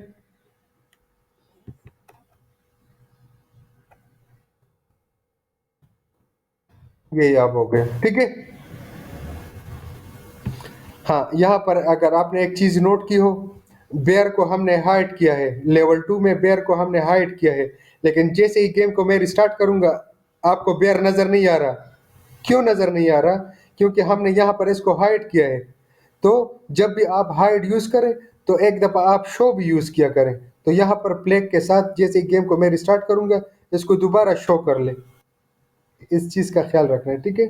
ये अब हो गया। ठीक है, हाँ यहाँ पर अगर आपने एक चीज नोट की हो, बेयर को हमने हाइड किया है, लेवल 2 में बेयर को हमने हाइड किया है, लेकिन जैसे ही गेम को मैं रिस्टार्ट करूंगा आपको बेयर नजर नहीं आ रहा। क्यों नजर नहीं आ रहा? क्योंकि हमने यहाँ पर इसको हाइड किया है। तो जब भी आप हाइड यूज करें तो एक दफा आप शो भी यूज किया करें। तो यहाँ पर प्लेग के साथ जैसे ही गेम को मैं रिस्टार्ट करूंगा इसको दोबारा शो कर ले, इस चीज का ख्याल रखना है। ठीक है,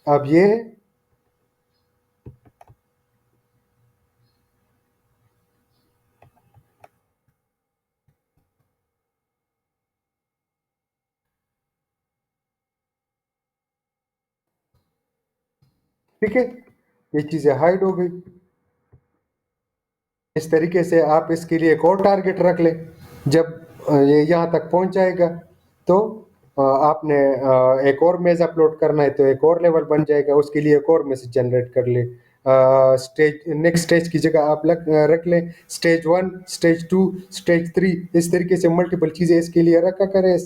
अब ये है। ठीक है, ये चीजें हाइड हो गई। इस तरीके से आप इसके लिए एक और टारगेट रख लें। जब ये यहाँ तक पहुँच जाएगा तो आपने एक और मेज अपलोड करना है तो एक और लेवल बन जाएगा, उसके लिए एक और मैसेज जनरेट कर ले। स्टेज नेक्स्ट स्टेज की जगह आप रख लें स्टेज 1, स्टेज 2, स्टेज 3, इस तरीके से मल्टीपल चीज़ें इसके लिए रखा करें।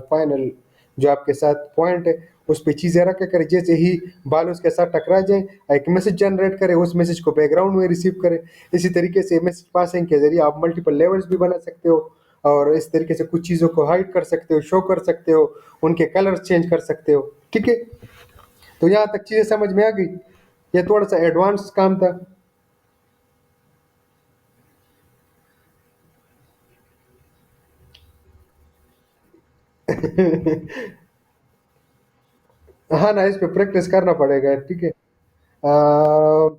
फाइनल जो आपके साथ पॉइंट है उस पे चीज़ें रखा करें, जैसे ही बाल उसके साथ टकरा जाए एक मैसेज जनरेट करे, उस मैसेज को बैकग्राउंड में रिसीव करे। इसी तरीके से मैसेज पासिंग के जरिए आप मल्टीपल लेवल्स भी बना सकते हो और इस तरीके से कुछ चीज़ों को हाइड कर सकते हो, शो कर सकते हो, उनके कलर्स चेंज कर सकते हो। ठीक है, तो यहाँ तक चीज़ें समझ में आ गई। ये थोड़ा सा एडवांस काम था। हाँ ना, इस पे प्रैक्टिस करना पड़ेगा। ठीक है, हाँ,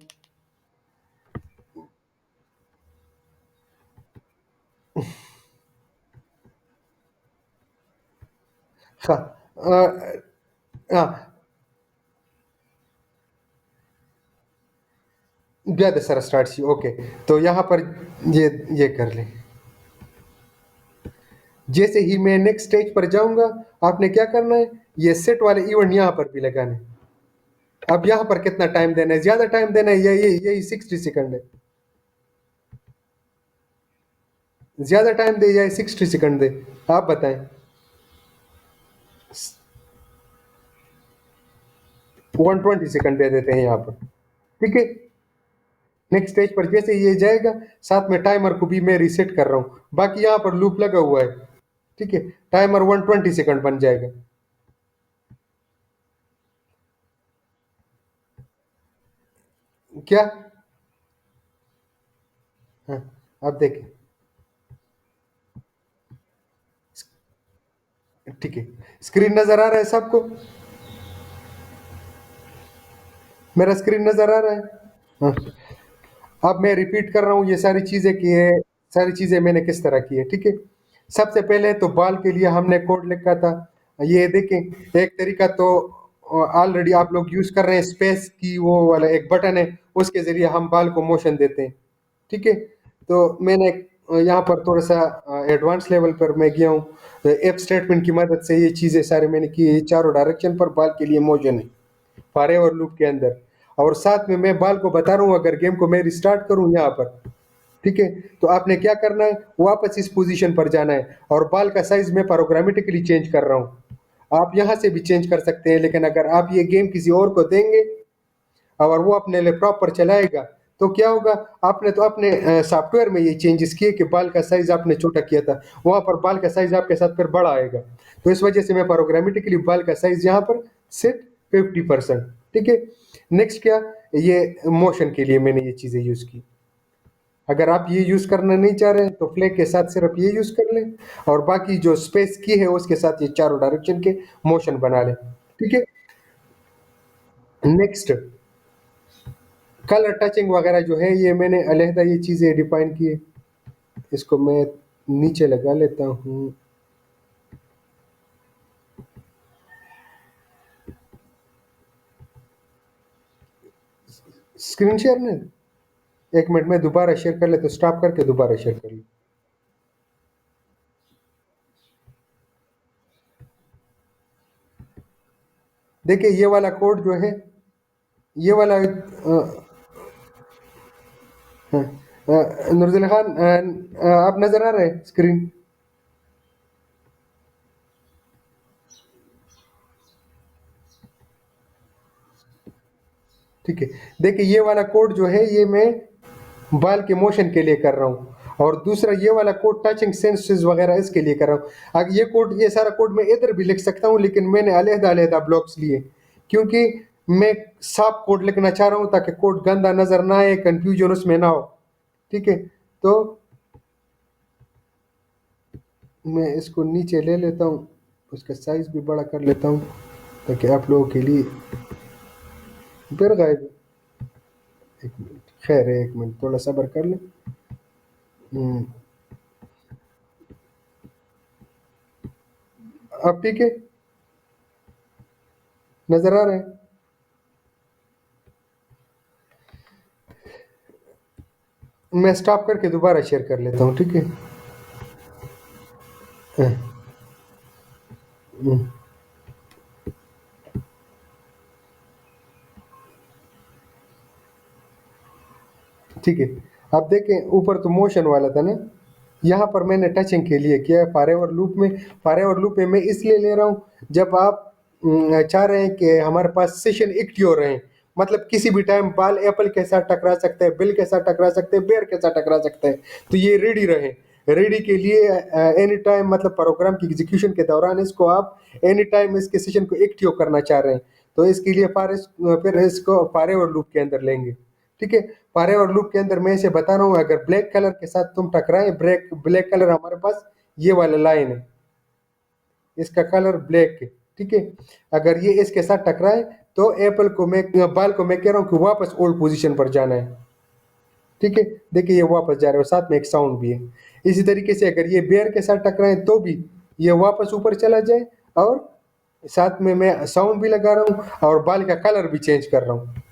हाँ, ज्यादा सारा स्टार्ट सी ओके। तो यहाँ पर ये कर लें। जैसे ही मैं नेक्स्ट स्टेज पर जाऊंगा आपने क्या करना है, ये सेट वाले इवेंट यहाँ पर भी लगाने हैं। अब यहाँ पर कितना टाइम देना है, ज्यादा टाइम देना है, यही 60 सेकंड है। ज्यादा टाइम दे या 60 सेकंड दे, आप बताएं। 120 सेकंड दे देते हैं यहाँ पर। ठीक है, नेक्स्ट स्टेज पर जैसे ये जाएगा साथ में टाइमर को भी मैं रीसेट कर रहा हूँ, बाकी यहाँ पर लूप लगा हुआ है। ठीक है, टाइमर 120 सेकंड बन जाएगा। क्या? हाँ, अब देखें। ठीक है, स्क्रीन नजर आ रहा है सबको? मेरा स्क्रीन नजर आ रहा है? हाँ, अब मैं रिपीट कर रहा हूँ ये सारी चीजें की है, सारी चीजें मैंने किस तरह की है। ठीक है, सबसे पहले तो बाल के लिए हमने कोड लिखा था। ये देखें, एक तरीका तो ऑलरेडी आप लोग यूज कर रहे हैं, स्पेस की वो वाला एक बटन है, उसके जरिए हम बाल को मोशन देते हैं। ठीक है, तो मैंने यहाँ पर थोड़ा सा एडवांस लेवल पर मैं गया हूँ। एफ स्टेटमेंट की मदद से ये चीज़ें सारे मैंने की है, चारों डायरेक्शन पर बाल के लिए मोशन है फॉरएवर लूप के अंदर। और साथ में मैं बाल को बता रहा हूँ अगर गेम को मैं रिस्टार्ट करूँ यहाँ पर, ठीक है, तो आपने क्या करना है, वापस इस पोजीशन पर जाना है और बाल का साइज मैं प्रोग्रामेटिकली चेंज कर रहा हूँ। आप यहाँ से भी चेंज कर सकते हैं, लेकिन अगर आप ये गेम किसी और को देंगे और वो अपने लैपटॉप पर चलाएगा तो क्या होगा, आपने तो अपने सॉफ्टवेयर में ये चेंजेस किए कि बाल का साइज आपने छोटा किया था, वहां पर बाल का साइज आपके साथ फिर बड़ा आएगा। तो इस वजह से मैं प्रोग्रामेटिकली बाल का साइज यहाँ पर सेट 50%। ठीक है, नेक्स्ट क्या, ये मोशन के लिए मैंने ये चीजें यूज की। अगर आप ये यूज़ करना नहीं चाह रहे हैं तो फ्लैग के साथ सिर्फ ये यूज़ कर लें, और बाकी जो स्पेस की है उसके साथ ये चारों डायरेक्शन के मोशन बना लें, ठीक है? नेक्स्ट, कलर टचिंग वगैरह जो है ये मैंने अलहदा ये चीज़ें डिफाइन की है। इसको मैं नीचे लगा लेता हूँ। स्क्रीन शेयर ने, एक मिनट में दोबारा शेयर कर ले, तो स्टॉप करके दोबारा शेयर कर ले। देखिए ये वाला कोड जो है, ये वाला नुरजल खान, आप नजर आ रहे हैं स्क्रीन? ठीक है, देखिए ये वाला कोड जो है ये मैं बाल के मोशन के लिए कर रहा हूँ, और दूसरा ये वाला कोड टचिंग सेंसेस वगैरह इसके लिए कर रहा हूँ। अगर ये कोड, ये सारा कोड मैं इधर भी लिख सकता हूँ, लेकिन मैंने अलहदा अलहदा ब्लॉक्स लिए, क्योंकि मैं साफ कोड लिखना चाह रहा हूँ ताकि कोड गंदा नजर ना आए, कंफ्यूजन उसमें ना हो। ठीक है, तो मैं इसको नीचे ले लेता हूँ, उसका साइज भी बड़ा कर लेता हूँ ताकि आप लोगों के लिए फिर गायब। एक मिनट, खैर है, एक मिनट थोड़ा सब्र कर ले। हम्म, अब ठीक है, नजर आ रहा है? मैं स्टॉप करके दोबारा शेयर कर लेता हूँ, ठीक है? हम्म, ठीक है, अब देखें ऊपर तो मोशन वाला था ना, यहाँ पर मैंने टचिंग के लिए किया है फॉरएवर लूप में। फॉरएवर लूप में मैं इसलिए ले रहा हूँ, जब आप चाह रहे हैं कि हमारे पास सेशन एक्टिव रहे, मतलब किसी भी टाइम बाल एप्पल के साथ टकरा सकते हैं, बिल के साथ टकरा सकते हैं, बेयर के साथ टकरा सकते हैं, तो ये रेडी रहे। रेडी के लिए एनी टाइम, मतलब प्रोग्राम की एग्जीक्यूशन के दौरान इसको आप एनी टाइम इसके सेशन को एक्टिव करना चाह रहे हैं, तो इसके लिए फिर इसको फॉरएवर लूप के अंदर लेंगे। ठीक है, फॉरएवर लूप के अंदर मैं इसे बता रहा हूँ, अगर ब्लैक कलर के साथ तुम टकराए, ब्लैक कलर हमारे पास ये वाला लाइन है, इसका कलर ब्लैक है, ठीक है? अगर ये इसके साथ टकराए तो एप्पल को मैं, बाल को मैं कह रहा हूँ कि वापस ओल्ड पोजीशन पर जाना है, ठीक है? देखिए ये वापस जा रहा है और साथ में एक साउंड भी है। इसी तरीके से अगर ये बेयर के साथ टकराए तो भी ये वापस ऊपर चला जाए, और साथ में मैं साउंड भी लगा रहा हूँ और बाल का कलर भी चेंज कर रहा हूँ।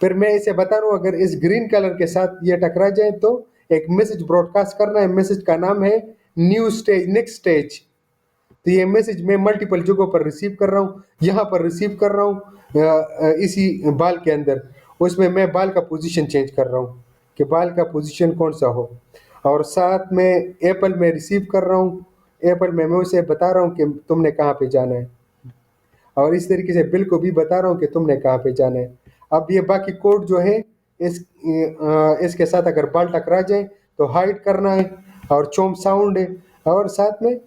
फिर मैं इसे बता रहा हूँ, अगर इस ग्रीन कलर के साथ ये टकरा जाए तो एक मैसेज ब्रॉडकास्ट करना है, मैसेज का नाम है न्यू स्टेज, नेक्स्ट स्टेज। तो ये मैसेज मैं मल्टीपल जगहों पर रिसीव कर रहा हूँ, यहाँ पर रिसीव कर रहा हूँ इसी बाल के अंदर, उसमें मैं बाल का पोजीशन चेंज कर रहा हूँ कि बाल का पोजीशन कौन सा हो, और साथ में एप्पल में रिसीव कर रहा हूँ, एप्पल में मैं उसे बता रहा हूँ कि तुमने कहाँ पे जाना है, और इस तरीके से बिल को भी बता रहा हूँ कि तुमने कहाँ पे जाना है। अब ये बाकी कोड जो है, इसके साथ अगर बाल टकरा जाए तो हाइड करना है, और चोम साउंड है, और साथ में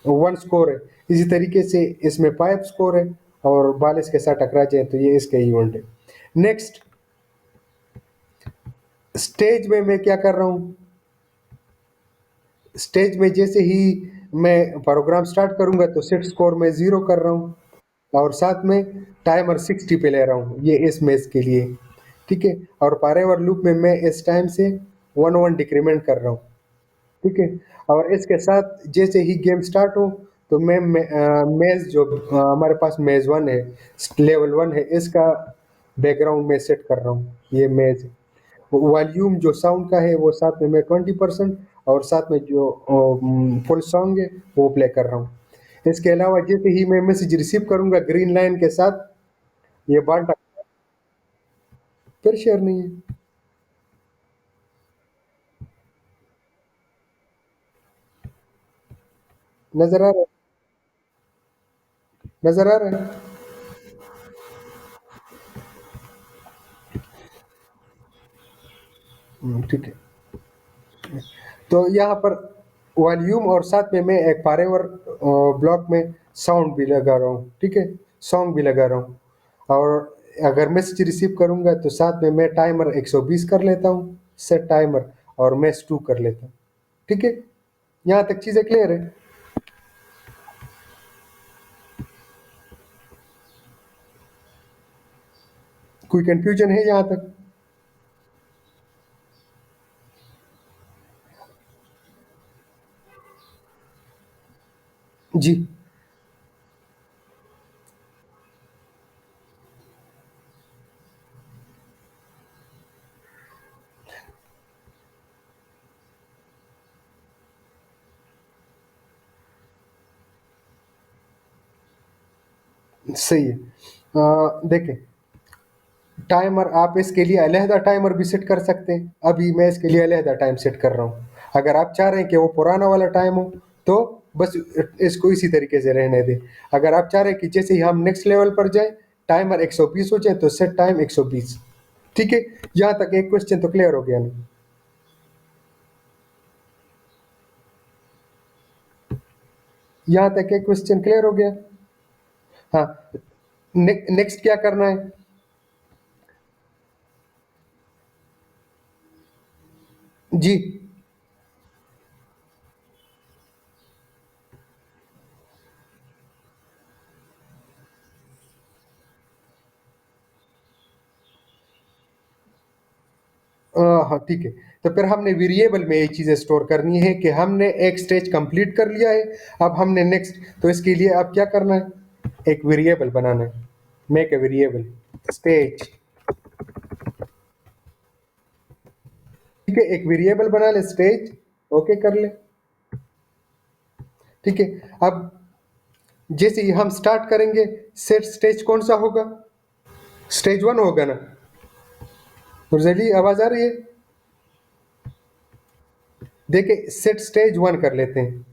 वन स्कोर है। इसी तरीके से इसमें पाइप स्कोर है, और बाल इसके साथ टकरा जाए तो ये इसका इवेंट है। नेक्स्ट स्टेज में मैं क्या कर रहा हूँ, स्टेज में जैसे ही मैं प्रोग्राम स्टार्ट करूंगा तो सेट स्कोर में 0 कर रहा हूँ, और साथ में टाइमर 60 पे ले रहा हूँ ये इस मैच के लिए, ठीक है? और फॉरएवर लूप में मैं इस टाइम से 1 डिक्रीमेंट कर रहा हूँ, ठीक है? और इसके साथ जैसे ही गेम स्टार्ट हो तो मैं मेज जो हमारे पास मेज वन है, लेवल वन है, इसका बैकग्राउंड में सेट कर रहा हूँ ये मेज। वॉल्यूम जो साउंड का है वो साथ में मैं 20%, और साथ में जो फुल सॉन्ग है वो प्ले कर रहा हूँ। इसके अलावा जैसे ही मैं मैसेज रिसीव करूंगा ग्रीन लाइन के साथ, ये बाल्टा फिर शेयर नहीं है। नजर आ रहा है? नजर आ रहा है? ठीक है, तो यहाँ पर वॉल्यूम और साथ में मैं एक फॉरएवर ब्लॉक में साउंड भी लगा रहा हूँ, ठीक है? सॉन्ग भी लगा रहा हूँ, और अगर मैसेज रिसीव करूंगा तो साथ में मैं टाइमर 120 कर लेता हूँ, सेट टाइमर, और मैच 2 कर लेता हूँ। ठीक है, यहाँ तक चीजें क्लियर है? कोई कंफ्यूजन है यहाँ तक? जी, सही है। देखें, टाइमर आप इसके लिए अलहदा टाइमर भी सेट कर सकते हैं। अभी मैं इसके लिए अलहदा टाइम सेट कर रहा हूँ। अगर आप चाह रहे हैं कि वो पुराना वाला टाइम हो तो बस इसको इसी तरीके से रहने दें। अगर आप चाह रहे हैं कि जैसे ही हम नेक्स्ट लेवल पर जाए टाइमर 120 हो जाए तो सेट टाइम 120। ठीक है, यहाँ तक एक क्वेश्चन तो क्लियर हो गया ना? यहाँ तक एक क्वेश्चन क्लियर हो गया? हाँ, नेक्स्ट क्या करना है? जी, हाँ ठीक है। तो फिर हमने वेरिएबल में ये चीज़ें स्टोर करनी है कि हमने एक स्टेज कंप्लीट कर लिया है, अब हमने नेक्स्ट, तो इसके लिए अब क्या करना है? एक वेरिएबल बनाना है। Make a variable stage. ठीक है, एक वेरिएबल बना ले स्टेज, ओके कर ले। ठीक है, अब जैसे ही हम स्टार्ट करेंगे सेट स्टेज कौन सा होगा? स्टेज 1 होगा ना? रुजैली आवाज आ रही है? देखिए, सेट स्टेज 1 कर लेते हैं।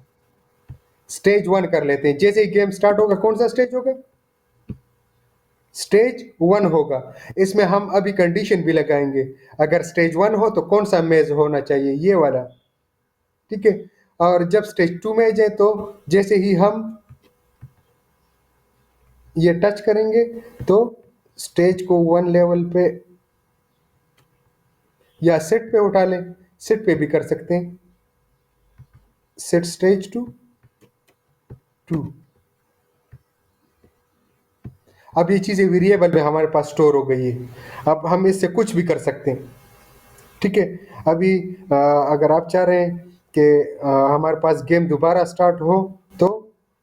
स्टेज 1 कर लेते हैं, जैसे ही गेम स्टार्ट होगा कौन सा स्टेज होगा? स्टेज 1 होगा। इसमें हम अभी कंडीशन भी लगाएंगे, अगर स्टेज 1 हो तो कौन सा मेज होना चाहिए? ये वाला। ठीक है, और जब स्टेज 2 में जाए तो जैसे ही हम ये टच करेंगे तो स्टेज को 1 लेवल पे या सेट पे उठा लें। सेट पे भी कर सकते हैं, सेट स्टेज टू 2। अब ये चीज़ें वेरिएबल में हमारे पास स्टोर हो गई है, अब हम इससे कुछ भी कर सकते हैं। ठीक है, अभी अगर आप चाह रहे हैं कि हमारे पास गेम दोबारा स्टार्ट हो तो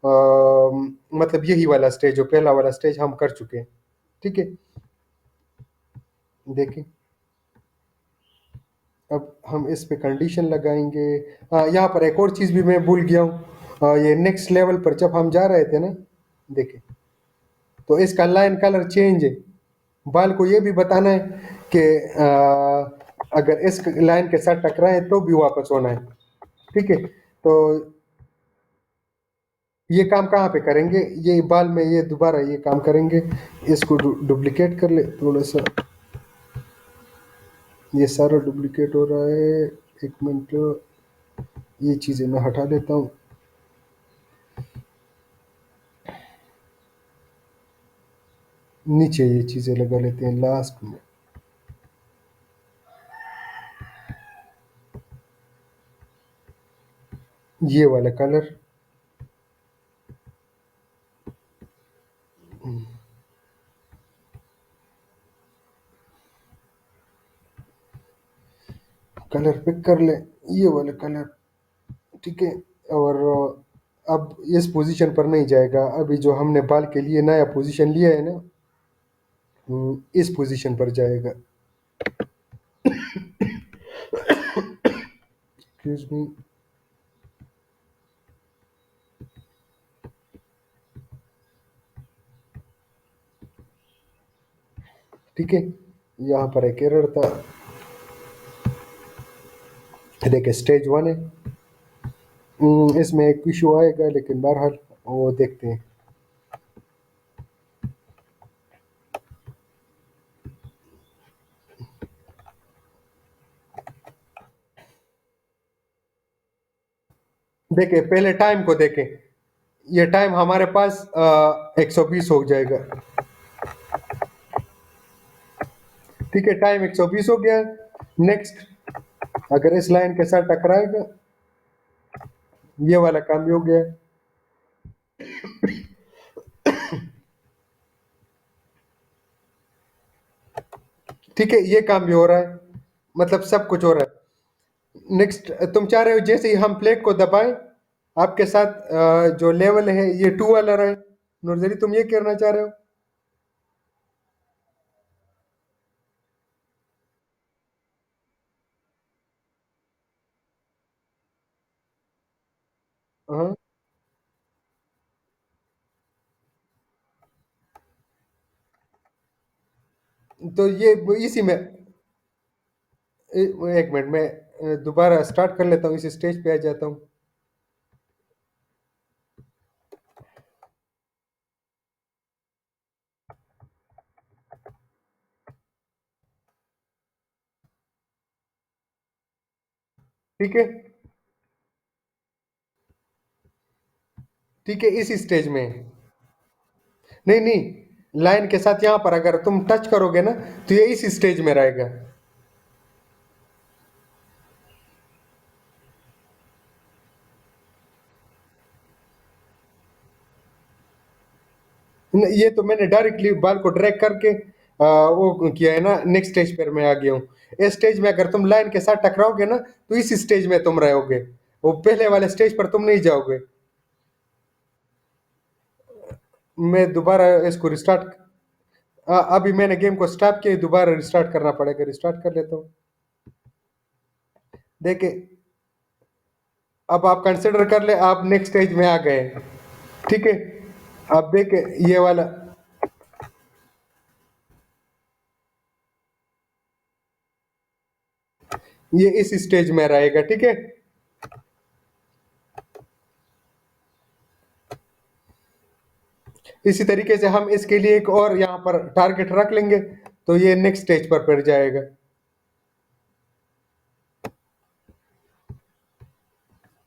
मतलब यही वाला स्टेज हो, पहला वाला स्टेज हम कर चुके हैं। ठीक है, देखें, अब हम इस पे कंडीशन लगाएंगे। यहाँ पर एक और चीज़ भी मैं भूल गया हूँ। ये नेक्स्ट लेवल पर जब हम जा रहे थे ना, देखें, तो इसका लाइन कलर चेंज है। बाल को ये भी बताना है कि अगर इस लाइन के साथ टकराए तो भी वापस होना है। ठीक है, तो ये काम कहाँ पे करेंगे? ये बाल में ये दोबारा ये काम करेंगे। इसको डुप्लीकेट कर ले थोड़ा सा, ये सारा डुप्लीकेट हो रहा है। एक मिनट, ये चीज़ें मैं हटा देता हूँ। नीचे ये चीज़ें लगा लेते हैं लास्ट में। ये वाला कलर, कलर पिक कर ले, ये वाला कलर। ठीक है, और अब इस पोजीशन पर नहीं जाएगा। अभी जो हमने बाल के लिए नया पोजीशन लिया है ना, इस पोजीशन पर जाएगा। Excuse me. ठीक है, यहाँ पर एक एरर था। देखिए, स्टेज 1 है। इसमें एक इशू आएगा लेकिन बहरहाल वो देखते हैं। देखें, पहले टाइम को देखें। ये टाइम हमारे पास 120 हो जाएगा। ठीक है, टाइम 120 हो गया। नेक्स्ट, अगर इस लाइन के साथ टकराएगा, ये वाला काम भी हो गया। ठीक है, ये काम भी हो रहा है, मतलब सब कुछ हो रहा है। नेक्स्ट, तुम चाह रहे हो जैसे ही हम प्लेग को दबाएं, आपके साथ जो लेवल है ये टू वाला रहे। नूरजरी, तुम ये करना चाह रहे हो? हाँ, तो ये इसी में एक मिनट में दोबारा स्टार्ट कर लेता हूँ, इस स्टेज पे आ जाता हूँ। ठीक है, ठीक है, इस स्टेज में। नहीं नहीं, लाइन के साथ यहाँ पर अगर तुम टच करोगे ना, तो ये इस स्टेज में रहेगा। ये तो मैंने डायरेक्टली बाल को ड्रैग करके वो किया है ना, नेक्स्ट स्टेज पर मैं आ गया हूँ। इस स्टेज में अगर तुम लाइन के साथ टकराओगे ना, तो इस स्टेज में तुम रहोगे, वो पहले वाले स्टेज पर तुम नहीं जाओगे। मैं दोबारा इसको रिस्टार्ट, अभी मैंने गेम को स्टॉप किया, दोबारा रिस्टार्ट करना पड़ेगा, रिस्टार्ट कर लेता हूँ। देखे, अब आप कंसिडर कर ले, आप नेक्स्ट स्टेज में आ गए। ठीक है, अब देखे ये वाला, ये इस स्टेज में रहेगा। ठीक है, इसी तरीके से हम इसके लिए एक और यहाँ पर टारगेट रख लेंगे, तो ये नेक्स्ट स्टेज पर पड़ जाएगा।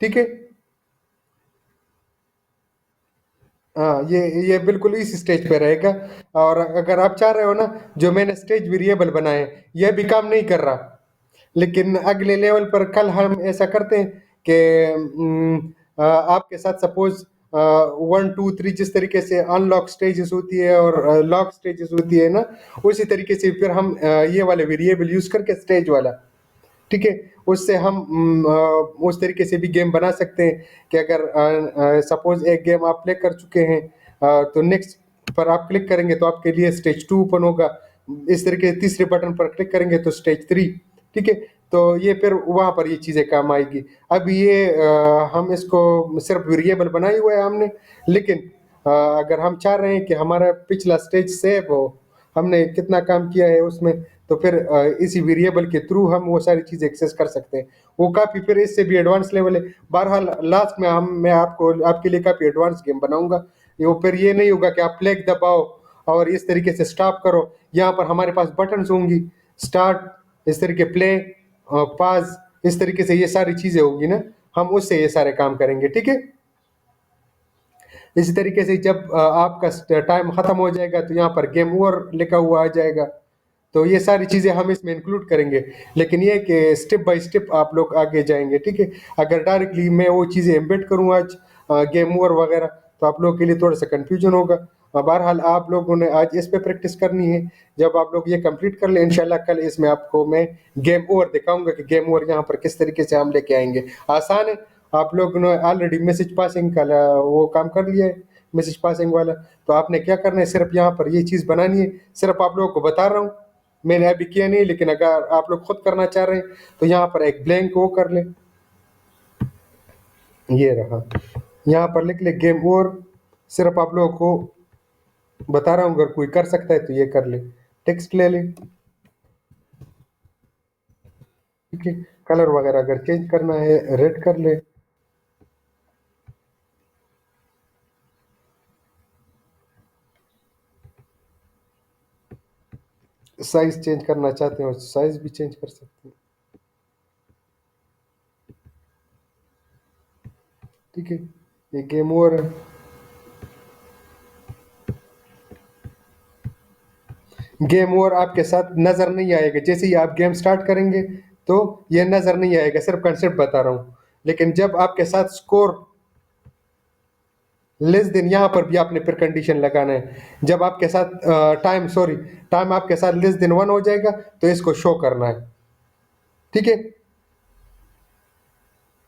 ठीक है, हाँ, ये बिल्कुल इस स्टेज पे रहेगा। और अगर आप चाह रहे हो ना, जो मैंने स्टेज वेरिएबल बनाए, यह भी काम नहीं कर रहा, लेकिन अगले लेवल पर कल हम ऐसा करते हैं कि आपके साथ सपोज 1 2 3 जिस तरीके से अनलॉक स्टेजेस होती है और लॉक स्टेजेस होती है ना, उसी तरीके से फिर हम ये वाले वेरिएबल यूज करके स्टेज वाला, ठीक है, उससे हम उस तरीके से भी गेम बना सकते हैं कि अगर सपोज एक गेम आप प्ले कर चुके हैं, तो नेक्स्ट पर आप क्लिक करेंगे तो आपके लिए स्टेज 2 ओपन होगा। इस तरीके तीसरे बटन पर क्लिक करेंगे तो स्टेज 3। ठीक है, तो ये फिर वहां पर ये चीजें काम आएगी। अब ये हम इसको सिर्फ वेरिएबल बनाए हुए हैं हमने, लेकिन अगर हम चाह रहे हैं कि हमारा पिछला स्टेज सेव हो, हमने कितना काम किया है उसमें, तो फिर इसी वेरिएबल के थ्रू हम वो सारी चीज़ एक्सेस कर सकते हैं। वो काफ़ी फिर इससे भी एडवांस लेवल है। बहरहाल लास्ट में हम मैं आपको आपके लिए काफ़ी एडवांस गेम बनाऊंगा। ये वो फिर ये नहीं होगा कि आप प्ले दबाओ और इस तरीके से स्टॉप करो। यहाँ पर हमारे पास बटन्स होंगी, स्टार्ट, इस तरीके प्ले, पाज, इस तरीके से ये सारी चीज़ें होंगी ना, हम उससे ये सारे काम करेंगे। ठीक है, इसी तरीके से जब आपका टाइम खत्म हो जाएगा तो यहाँ पर गेम ओवर लिखा हुआ आ जाएगा। तो ये सारी चीज़ें हम इसमें इंक्लूड करेंगे, लेकिन ये कि स्टेप बाय स्टेप आप लोग आगे जाएंगे। ठीक है, अगर डायरेक्टली मैं वो चीज़ें एम्बेड करूँ आज गेम ओवर वगैरह, तो आप लोगों के लिए थोड़ा सा कन्फ्यूजन होगा। बहरहाल आप लोगों ने आज इस पे प्रैक्टिस करनी है। जब आप लोग ये कंप्लीट कर लें, इंशाल्लाह कल इसमें आपको मैं गेम ओवर दिखाऊंगा कि गेम ओवर यहाँ पर किस तरीके से हम लेके आएंगे। आसान है, आप लोगों ने ऑलरेडी मैसेज पासिंग का वो काम कर लिया है, मैसेज पासिंग वाला। तो आपने क्या करना है, सिर्फ यहाँ पर ये चीज़ बनानी है। सिर्फ आप लोगों को बता रहा हूँ, मैंने अभी किया नहीं, लेकिन अगर आप लोग खुद करना चाह रहे हैं तो यहाँ पर एक ब्लैंक वो कर लें। ये रहा, यहाँ पर लिख ले गेम ओवर। सिर्फ आप लोगों को बता रहा हूँ, अगर कोई कर सकता है तो ये कर ले। टेक्स्ट ले ले। ठीक है, कलर वगैरह अगर चेंज करना है, रेड कर ले। साइज चेंज करना चाहते हो, साइज भी चेंज कर सकते हैं। ठीक है, ये गेम ओवर है। गेम ओवर आपके साथ नजर नहीं आएगा, जैसे ही आप गेम स्टार्ट करेंगे तो ये नजर नहीं आएगा, सिर्फ कंसेप्ट बता रहा हूँ। लेकिन जब आपके साथ स्कोर लेस देन, यहाँ पर भी आपने फिर कंडीशन लगाना है, जब आपके साथ टाइम आपके साथ लेस देन 1 हो जाएगा तो इसको शो करना है। ठीक है,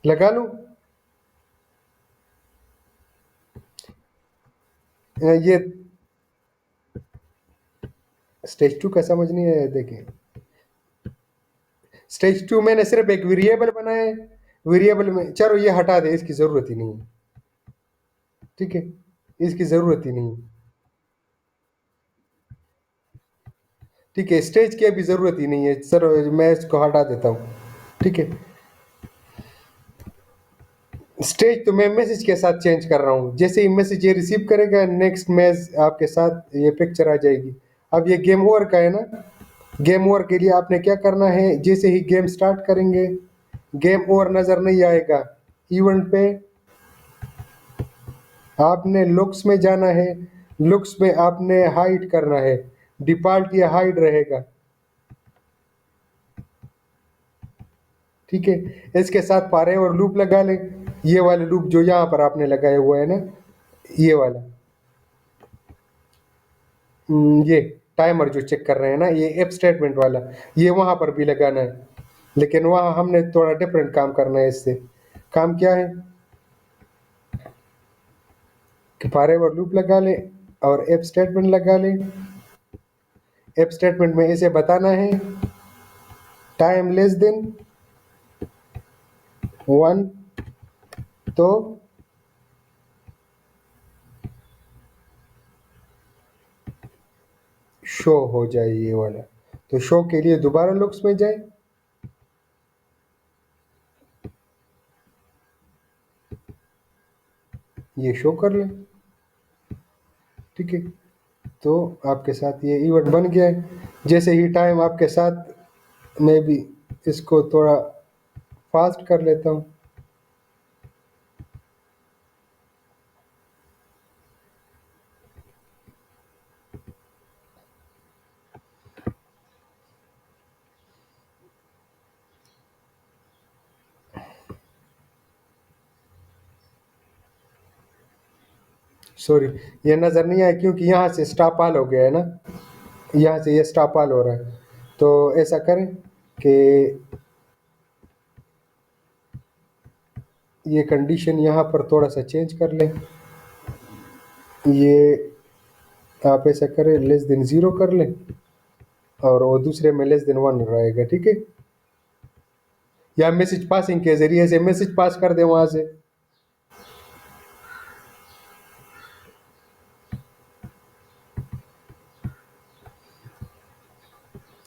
लगा लूं? ये स्टेज 2 का समझ नहीं है, देखें। स्टेज 2 मैंने सिर्फ एक वेरिएबल बनाया है, वेरिएबल में चलो ये हटा दे, इसकी जरूरत ही नहीं है। ठीक है, इसकी जरूरत ही नहीं है। ठीक है, स्टेज की अभी जरूरत ही नहीं है सर, मैं इसको हटा देता हूँ। ठीक है, स्टेज तो मैं मैसेज के साथ चेंज कर रहा हूँ, जैसे ही मैसेज ये रिसीव करेगा नेक्स्ट मैच आपके साथ ये पिक्चर आ जाएगी। अब ये गेम ओवर का है ना, गेम ओवर के लिए आपने क्या करना है, जैसे ही गेम स्टार्ट करेंगे गेम ओवर नजर नहीं आएगा, इवेंट पे आपने लुक्स में जाना है, लुक्स में आपने हाइड करना है, डिफॉल्ट या हाइड रहेगा। ठीक है, इसके साथ पारे और लूप लगा लें, ये वाले लूप जो यहाँ पर आपने लगाया हुआ है ना, ये वाला, ये टाइमर जो चेक कर रहे हैं ना, ये एफ स्टेटमेंट वाला, ये वहां पर भी लगाना है। लेकिन वहां हमने थोड़ा डिफरेंट काम करना है इससे। काम क्या है कि पारे और लूप लगा लें और एफ स्टेटमेंट लगा लें। एफ स्टेटमेंट में इसे बताना है टाइम लेस देन 1, तो शो हो जाए ये वाला। तो शो के लिए दोबारा लुक्स में जाए, ये शो कर लें। ठीक है, तो आपके साथ ये इवेंट बन गया है। जैसे ही टाइम आपके साथ, मैं भी इसको थोड़ा फास्ट कर लेता हूँ। सॉरी, ये नज़र नहीं आया क्योंकि यहाँ से स्टॉप ऑल हो गया है ना, यहाँ से ये स्टॉप ऑल हो रहा है। तो ऐसा करें कि ये कंडीशन यहाँ पर थोड़ा सा चेंज कर लें, ये आप ऐसा करें लेस देन 0 कर लें और वो दूसरे में लेस देन 1 रहेगा। ठीक है, या मैसेज पासिंग के जरिए से मैसेज पास कर दें वहां से।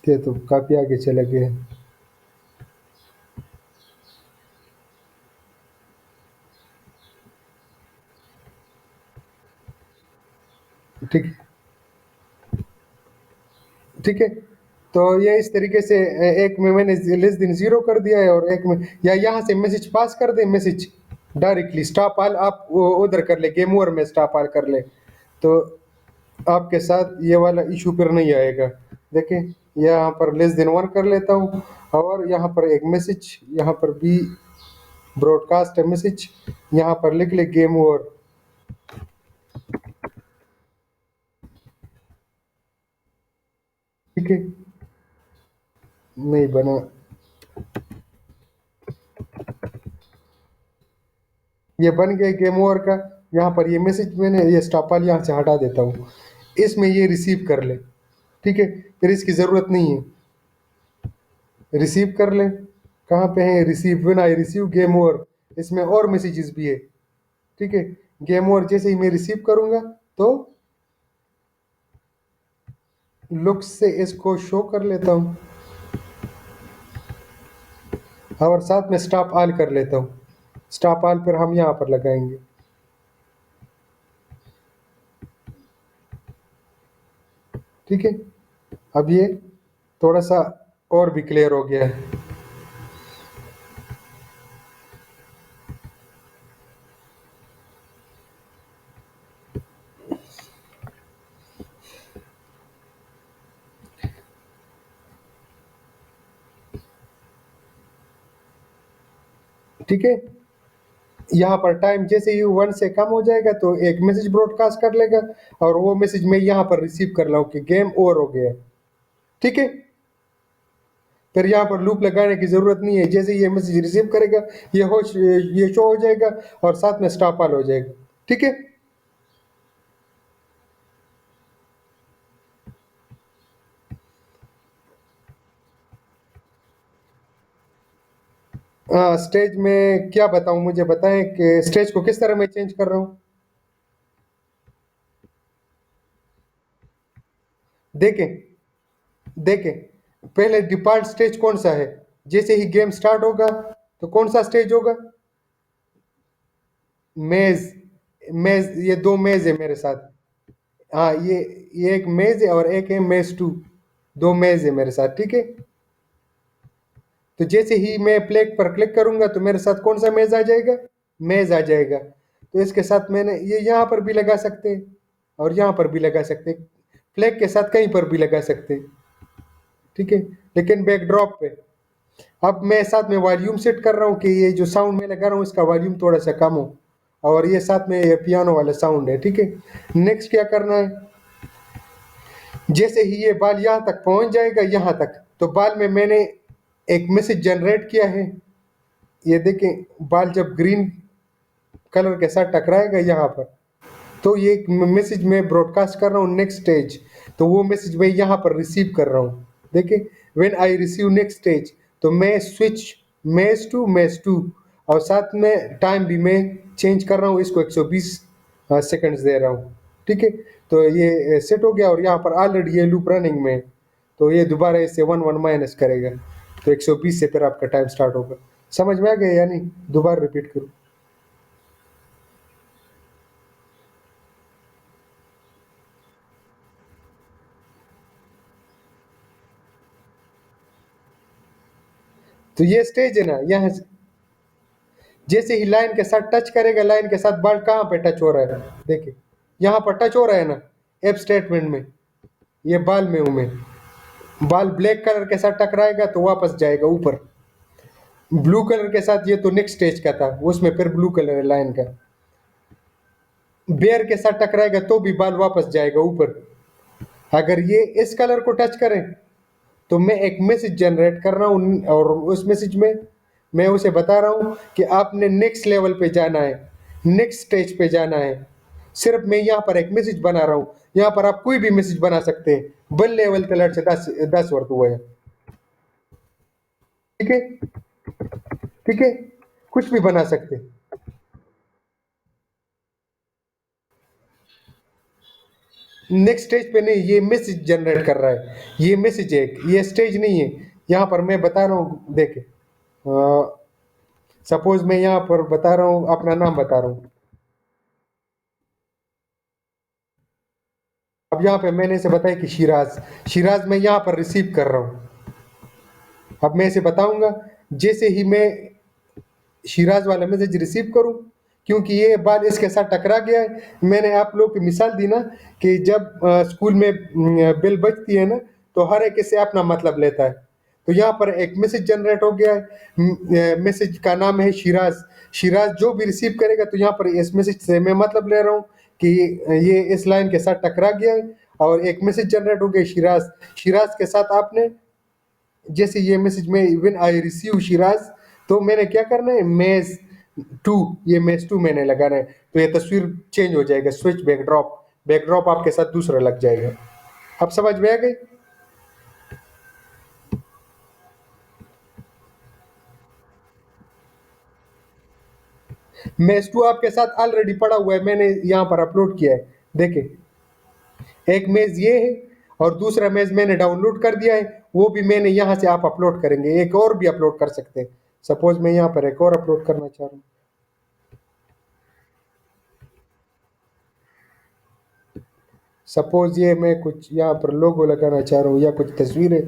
ये तो काफी आगे चले गए। ठीक, ठीक है, तो ये इस तरीके से एक में मैंने लेस देन 0 कर दिया है और एक में, या यहाँ से मैसेज पास कर दे, मैसेज डायरेक्टली स्टॉप ऑल आप वो उधर कर ले, गेम ओवर में स्टॉप ऑल कर ले, तो आपके साथ ये वाला इशू फिर नहीं आएगा। देखें, यहाँ पर लेस देन 1 कर लेता हूँ और यहाँ पर एक मैसेज, यहाँ पर भी ब्रॉडकास्ट है मैसेज, यहाँ पर लिख ले गेम ओवर। ठीक है, नहीं बना, ये बन गया गेम ओवर का। यहाँ पर ये मैसेज मैंने ये स्टॉप वाल यहाँ से हटा देता हूँ, इसमें ये रिसीव कर ले। ठीक है, फिर इसकी ज़रूरत नहीं है, रिसीव कर ले। कहाँ पे है receive, when I receive game over, इसमें और मैसेजेस भी है। ठीक है, गेम ओवर जैसे ही मैं रिसीव करूँगा तो लुक से इसको शो कर लेता हूँ और साथ में स्टॉप ऑल कर लेता हूँ। स्टॉप ऑल पर हम यहाँ पर लगाएंगे। ठीक है, अब ये थोड़ा सा और भी क्लियर हो गया है। ठीक है। यहाँ पर टाइम जैसे ही 1 से कम हो जाएगा तो एक मैसेज ब्रॉडकास्ट कर लेगा, और वो मैसेज मैं यहाँ पर रिसीव कर रहा हूँ कि गेम ओवर हो गया है। ठीक है। फिर यहाँ पर लूप लगाने की ज़रूरत नहीं है, जैसे ये मैसेज रिसीव करेगा ये शो हो जाएगा और साथ में स्टॉप ऑल हो जाएगा। ठीक है। स्टेज में क्या बताऊं, मुझे बताएं कि स्टेज को किस तरह मैं चेंज कर रहा हूँ। देखें, देखें, पहले डिफॉल्ट स्टेज कौन सा है, जैसे ही गेम स्टार्ट होगा तो कौन सा स्टेज होगा। मेज, मेज, ये दो मेज है मेरे साथ। हाँ, ये एक मेज है और एक है मेज टू। दो मेज है मेरे साथ। ठीक है। तो जैसे ही मैं प्ले पर क्लिक करूंगा तो मेरे साथ कौन सा मेज आ जाएगा, मेज आ जाएगा। तो इसके साथ मैंने ये यहाँ पर भी लगा सकते हैं और यहाँ पर भी लगा सकते हैं, फ्लैग के साथ कहीं पर भी लगा सकते हैं। ठीक है। लेकिन बैकड्रॉप पे अब मैं साथ में वॉल्यूम सेट कर रहा हूँ कि ये जो साउंड मैं लगा रहा हूँ इसका वॉल्यूम थोड़ा सा कम हो, और ये साथ में ये पियानो वाला साउंड है। ठीक है। नेक्स्ट क्या करना है, जैसे ही ये बाल यहाँ तक पहुँच जाएगा, यहाँ तक, तो बाल में मैंने एक मैसेज जनरेट किया है। ये देखें, बाल जब ग्रीन कलर के साथ टकराएगा यहाँ पर, तो ये मैसेज मैं ब्रॉडकास्ट कर रहा हूँ नेक्स्ट स्टेज, तो वो मैसेज मैं यहाँ पर रिसीव कर रहा हूँ। देखिए, when I receive next stage, तो मैं स्विच मेज टू, और साथ में टाइम भी मैं चेंज कर रहा हूँ, इसको 120 सेकंड्स दे रहा हूँ। ठीक है। तो ये सेट हो गया, और यहाँ पर ऑलरेडी ये लूप रनिंग में है, तो ये दोबारा इससे 1 माइनस करेगा, तो 120 से फिर आपका टाइम स्टार्ट होगा। समझ में आ गया या नहीं, दोबारा रिपीट करूँ। तो ये स्टेज है ना, यहाँ जैसे ही लाइन के साथ टच करेगा, लाइन के साथ बॉल कहाँ पे टच हो रहा है, देखिए यहाँ पर टच हो रहा है ना, एफ स्टेटमेंट में। ये बॉल में हूं मैं, बॉल ब्लैक कलर के साथ टकराएगा तो वापस जाएगा ऊपर। ब्लू कलर के साथ, ये तो नेक्स्ट स्टेज का था, उसमें फिर ब्लू कलर है लाइन का। बेयर के साथ टकराएगा तो भी बॉल वापस जाएगा ऊपर। अगर ये इस कलर को टच करें तो मैं एक मैसेज जनरेट कर रहा हूँ, और उस मैसेज में मैं उसे बता रहा हूँ कि आपने नेक्स्ट लेवल पे जाना है, नेक्स्ट स्टेज पे जाना है। सिर्फ मैं यहाँ पर एक मैसेज बना रहा हूँ, यहाँ पर आप कोई भी मैसेज बना सकते हैं। वन लेवल तलर से 10 वर्ष हुआ है। ठीक है। ठीक है, कुछ भी बना सकते हैं। नेक्स्ट स्टेज पे नहीं, ये मैसेज जनरेट कर रहा है, ये मैसेज है, ये स्टेज नहीं है। यहाँ पर मैं बता रहा हूँ, देखे, सपोज मैं यहाँ पर बता रहा हूँ, अपना नाम बता रहा हूँ। अब यहाँ पे मैंने इसे बताया कि शिराज, शिराज मैं यहाँ पर रिसीव कर रहा हूँ। अब मैं इसे बताऊंगा, जैसे ही मैं शिराज वाला मैसेज रिसीव करूं, क्योंकि ये बात इसके साथ टकरा गया है। मैंने आप लोग की मिसाल दी ना कि जब स्कूल में बेल बजती है ना, तो हर एक इससे अपना मतलब लेता है। तो यहाँ पर एक मैसेज जनरेट हो गया है, मैसेज का नाम है शिराज। शिराज जो भी रिसीव करेगा, तो यहाँ पर इस मैसेज से मैं मतलब ले रहा हूँ कि ये इस लाइन के साथ टकरा गया है, और एक मैसेज जनरेट हो गया शिराज। शिराज के साथ आपने, जैसे ये मैसेज में इवन आई रिसीव शिराज, तो मैंने क्या करना है, मेज टू, ये मेज टू मैंने लगाना है, तो ये तस्वीर चेंज हो जाएगा, स्विच बैकड्रॉप, बैकड्रॉप आपके साथ दूसरा लग जाएगा। अब समझ में आ गई। मेज टू आपके साथ ऑलरेडी पड़ा हुआ है, मैंने यहाँ पर अपलोड किया है। देखे, एक मेज ये है, और दूसरा मेज मैंने डाउनलोड कर दिया है, वो भी मैंने यहाँ से आप अपलोड करेंगे, एक और भी अपलोड कर सकते हैं। सपोज मैं यहाँ पर एक और अपलोड करना चाह रहा हूँ। सपोज ये मैं कुछ यहाँ पर लोगो लगाना चाह रहा हूँ, या कुछ तस्वीरें,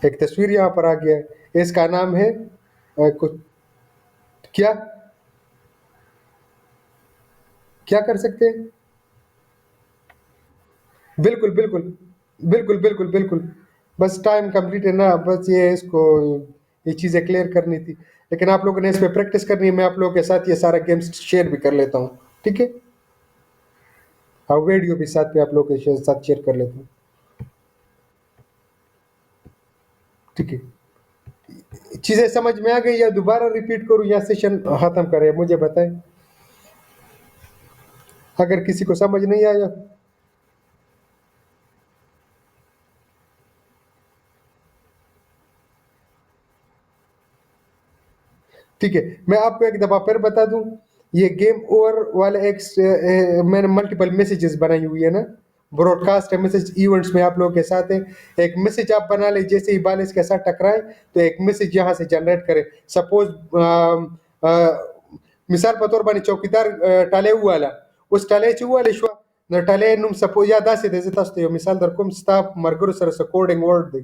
एक तस्वीर यहाँ पर आ गया है, इसका नाम है कुछ, क्या क्या कर सकते हैं। बिल्कुल, बिल्कुल, बिल्कुल, बिल्कुल, बिल्कुल। बस टाइम कंप्लीट है ना, बस ये इसको ये चीज़ें क्लियर करनी थी, लेकिन आप लोगों ने इस पे प्रैक्टिस करनी है। मैं आप लोगों के साथ ये सारा गेम्स शेयर भी कर लेता हूँ, ठीक है? और वीडियो भी साथ पे आप लोगों के साथ शेयर कर लेता हूँ, ठीक है? चीज़ें समझ में आ गई या दोबारा रिपीट करूँ या सेशन खत्म करें, मुझे बताएं अगर किसी को समझ नहीं आया। ठीक है, मैं आपको एक दफ़ा फिर बता दूं, ये गेम ओवर वाला मैंने मल्टीपल मैसेजेस बनाई हुई है ना, ब्रॉडकास्ट है मैसेज इवेंट्स में आप लोगों के साथ है। एक मैसेज आप बना ले, जैसे ही बाल इसके साथ टकराए तो एक मैसेज यहाँ से जनरेट करे। सपोज मिसाल के तौर पर चौकीदार टाले हुआ ला, उस टाले हुआ ले शो न टाले नुम सपोज या दासे दे तस्ते यो मिसाल दर कोम स्टाफ मरगर सर कोडिंग वर्ड दे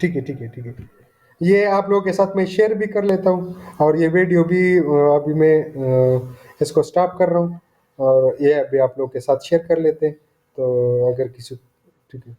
ठीक है, ठीक है, ठीक है। ये आप लोगों के साथ मैं शेयर भी कर लेता हूँ, और ये वीडियो भी अभी मैं इसको स्टॉप कर रहा हूँ, और ये अभी आप लोगों के साथ शेयर कर लेते हैं, तो अगर किसी ठीक है।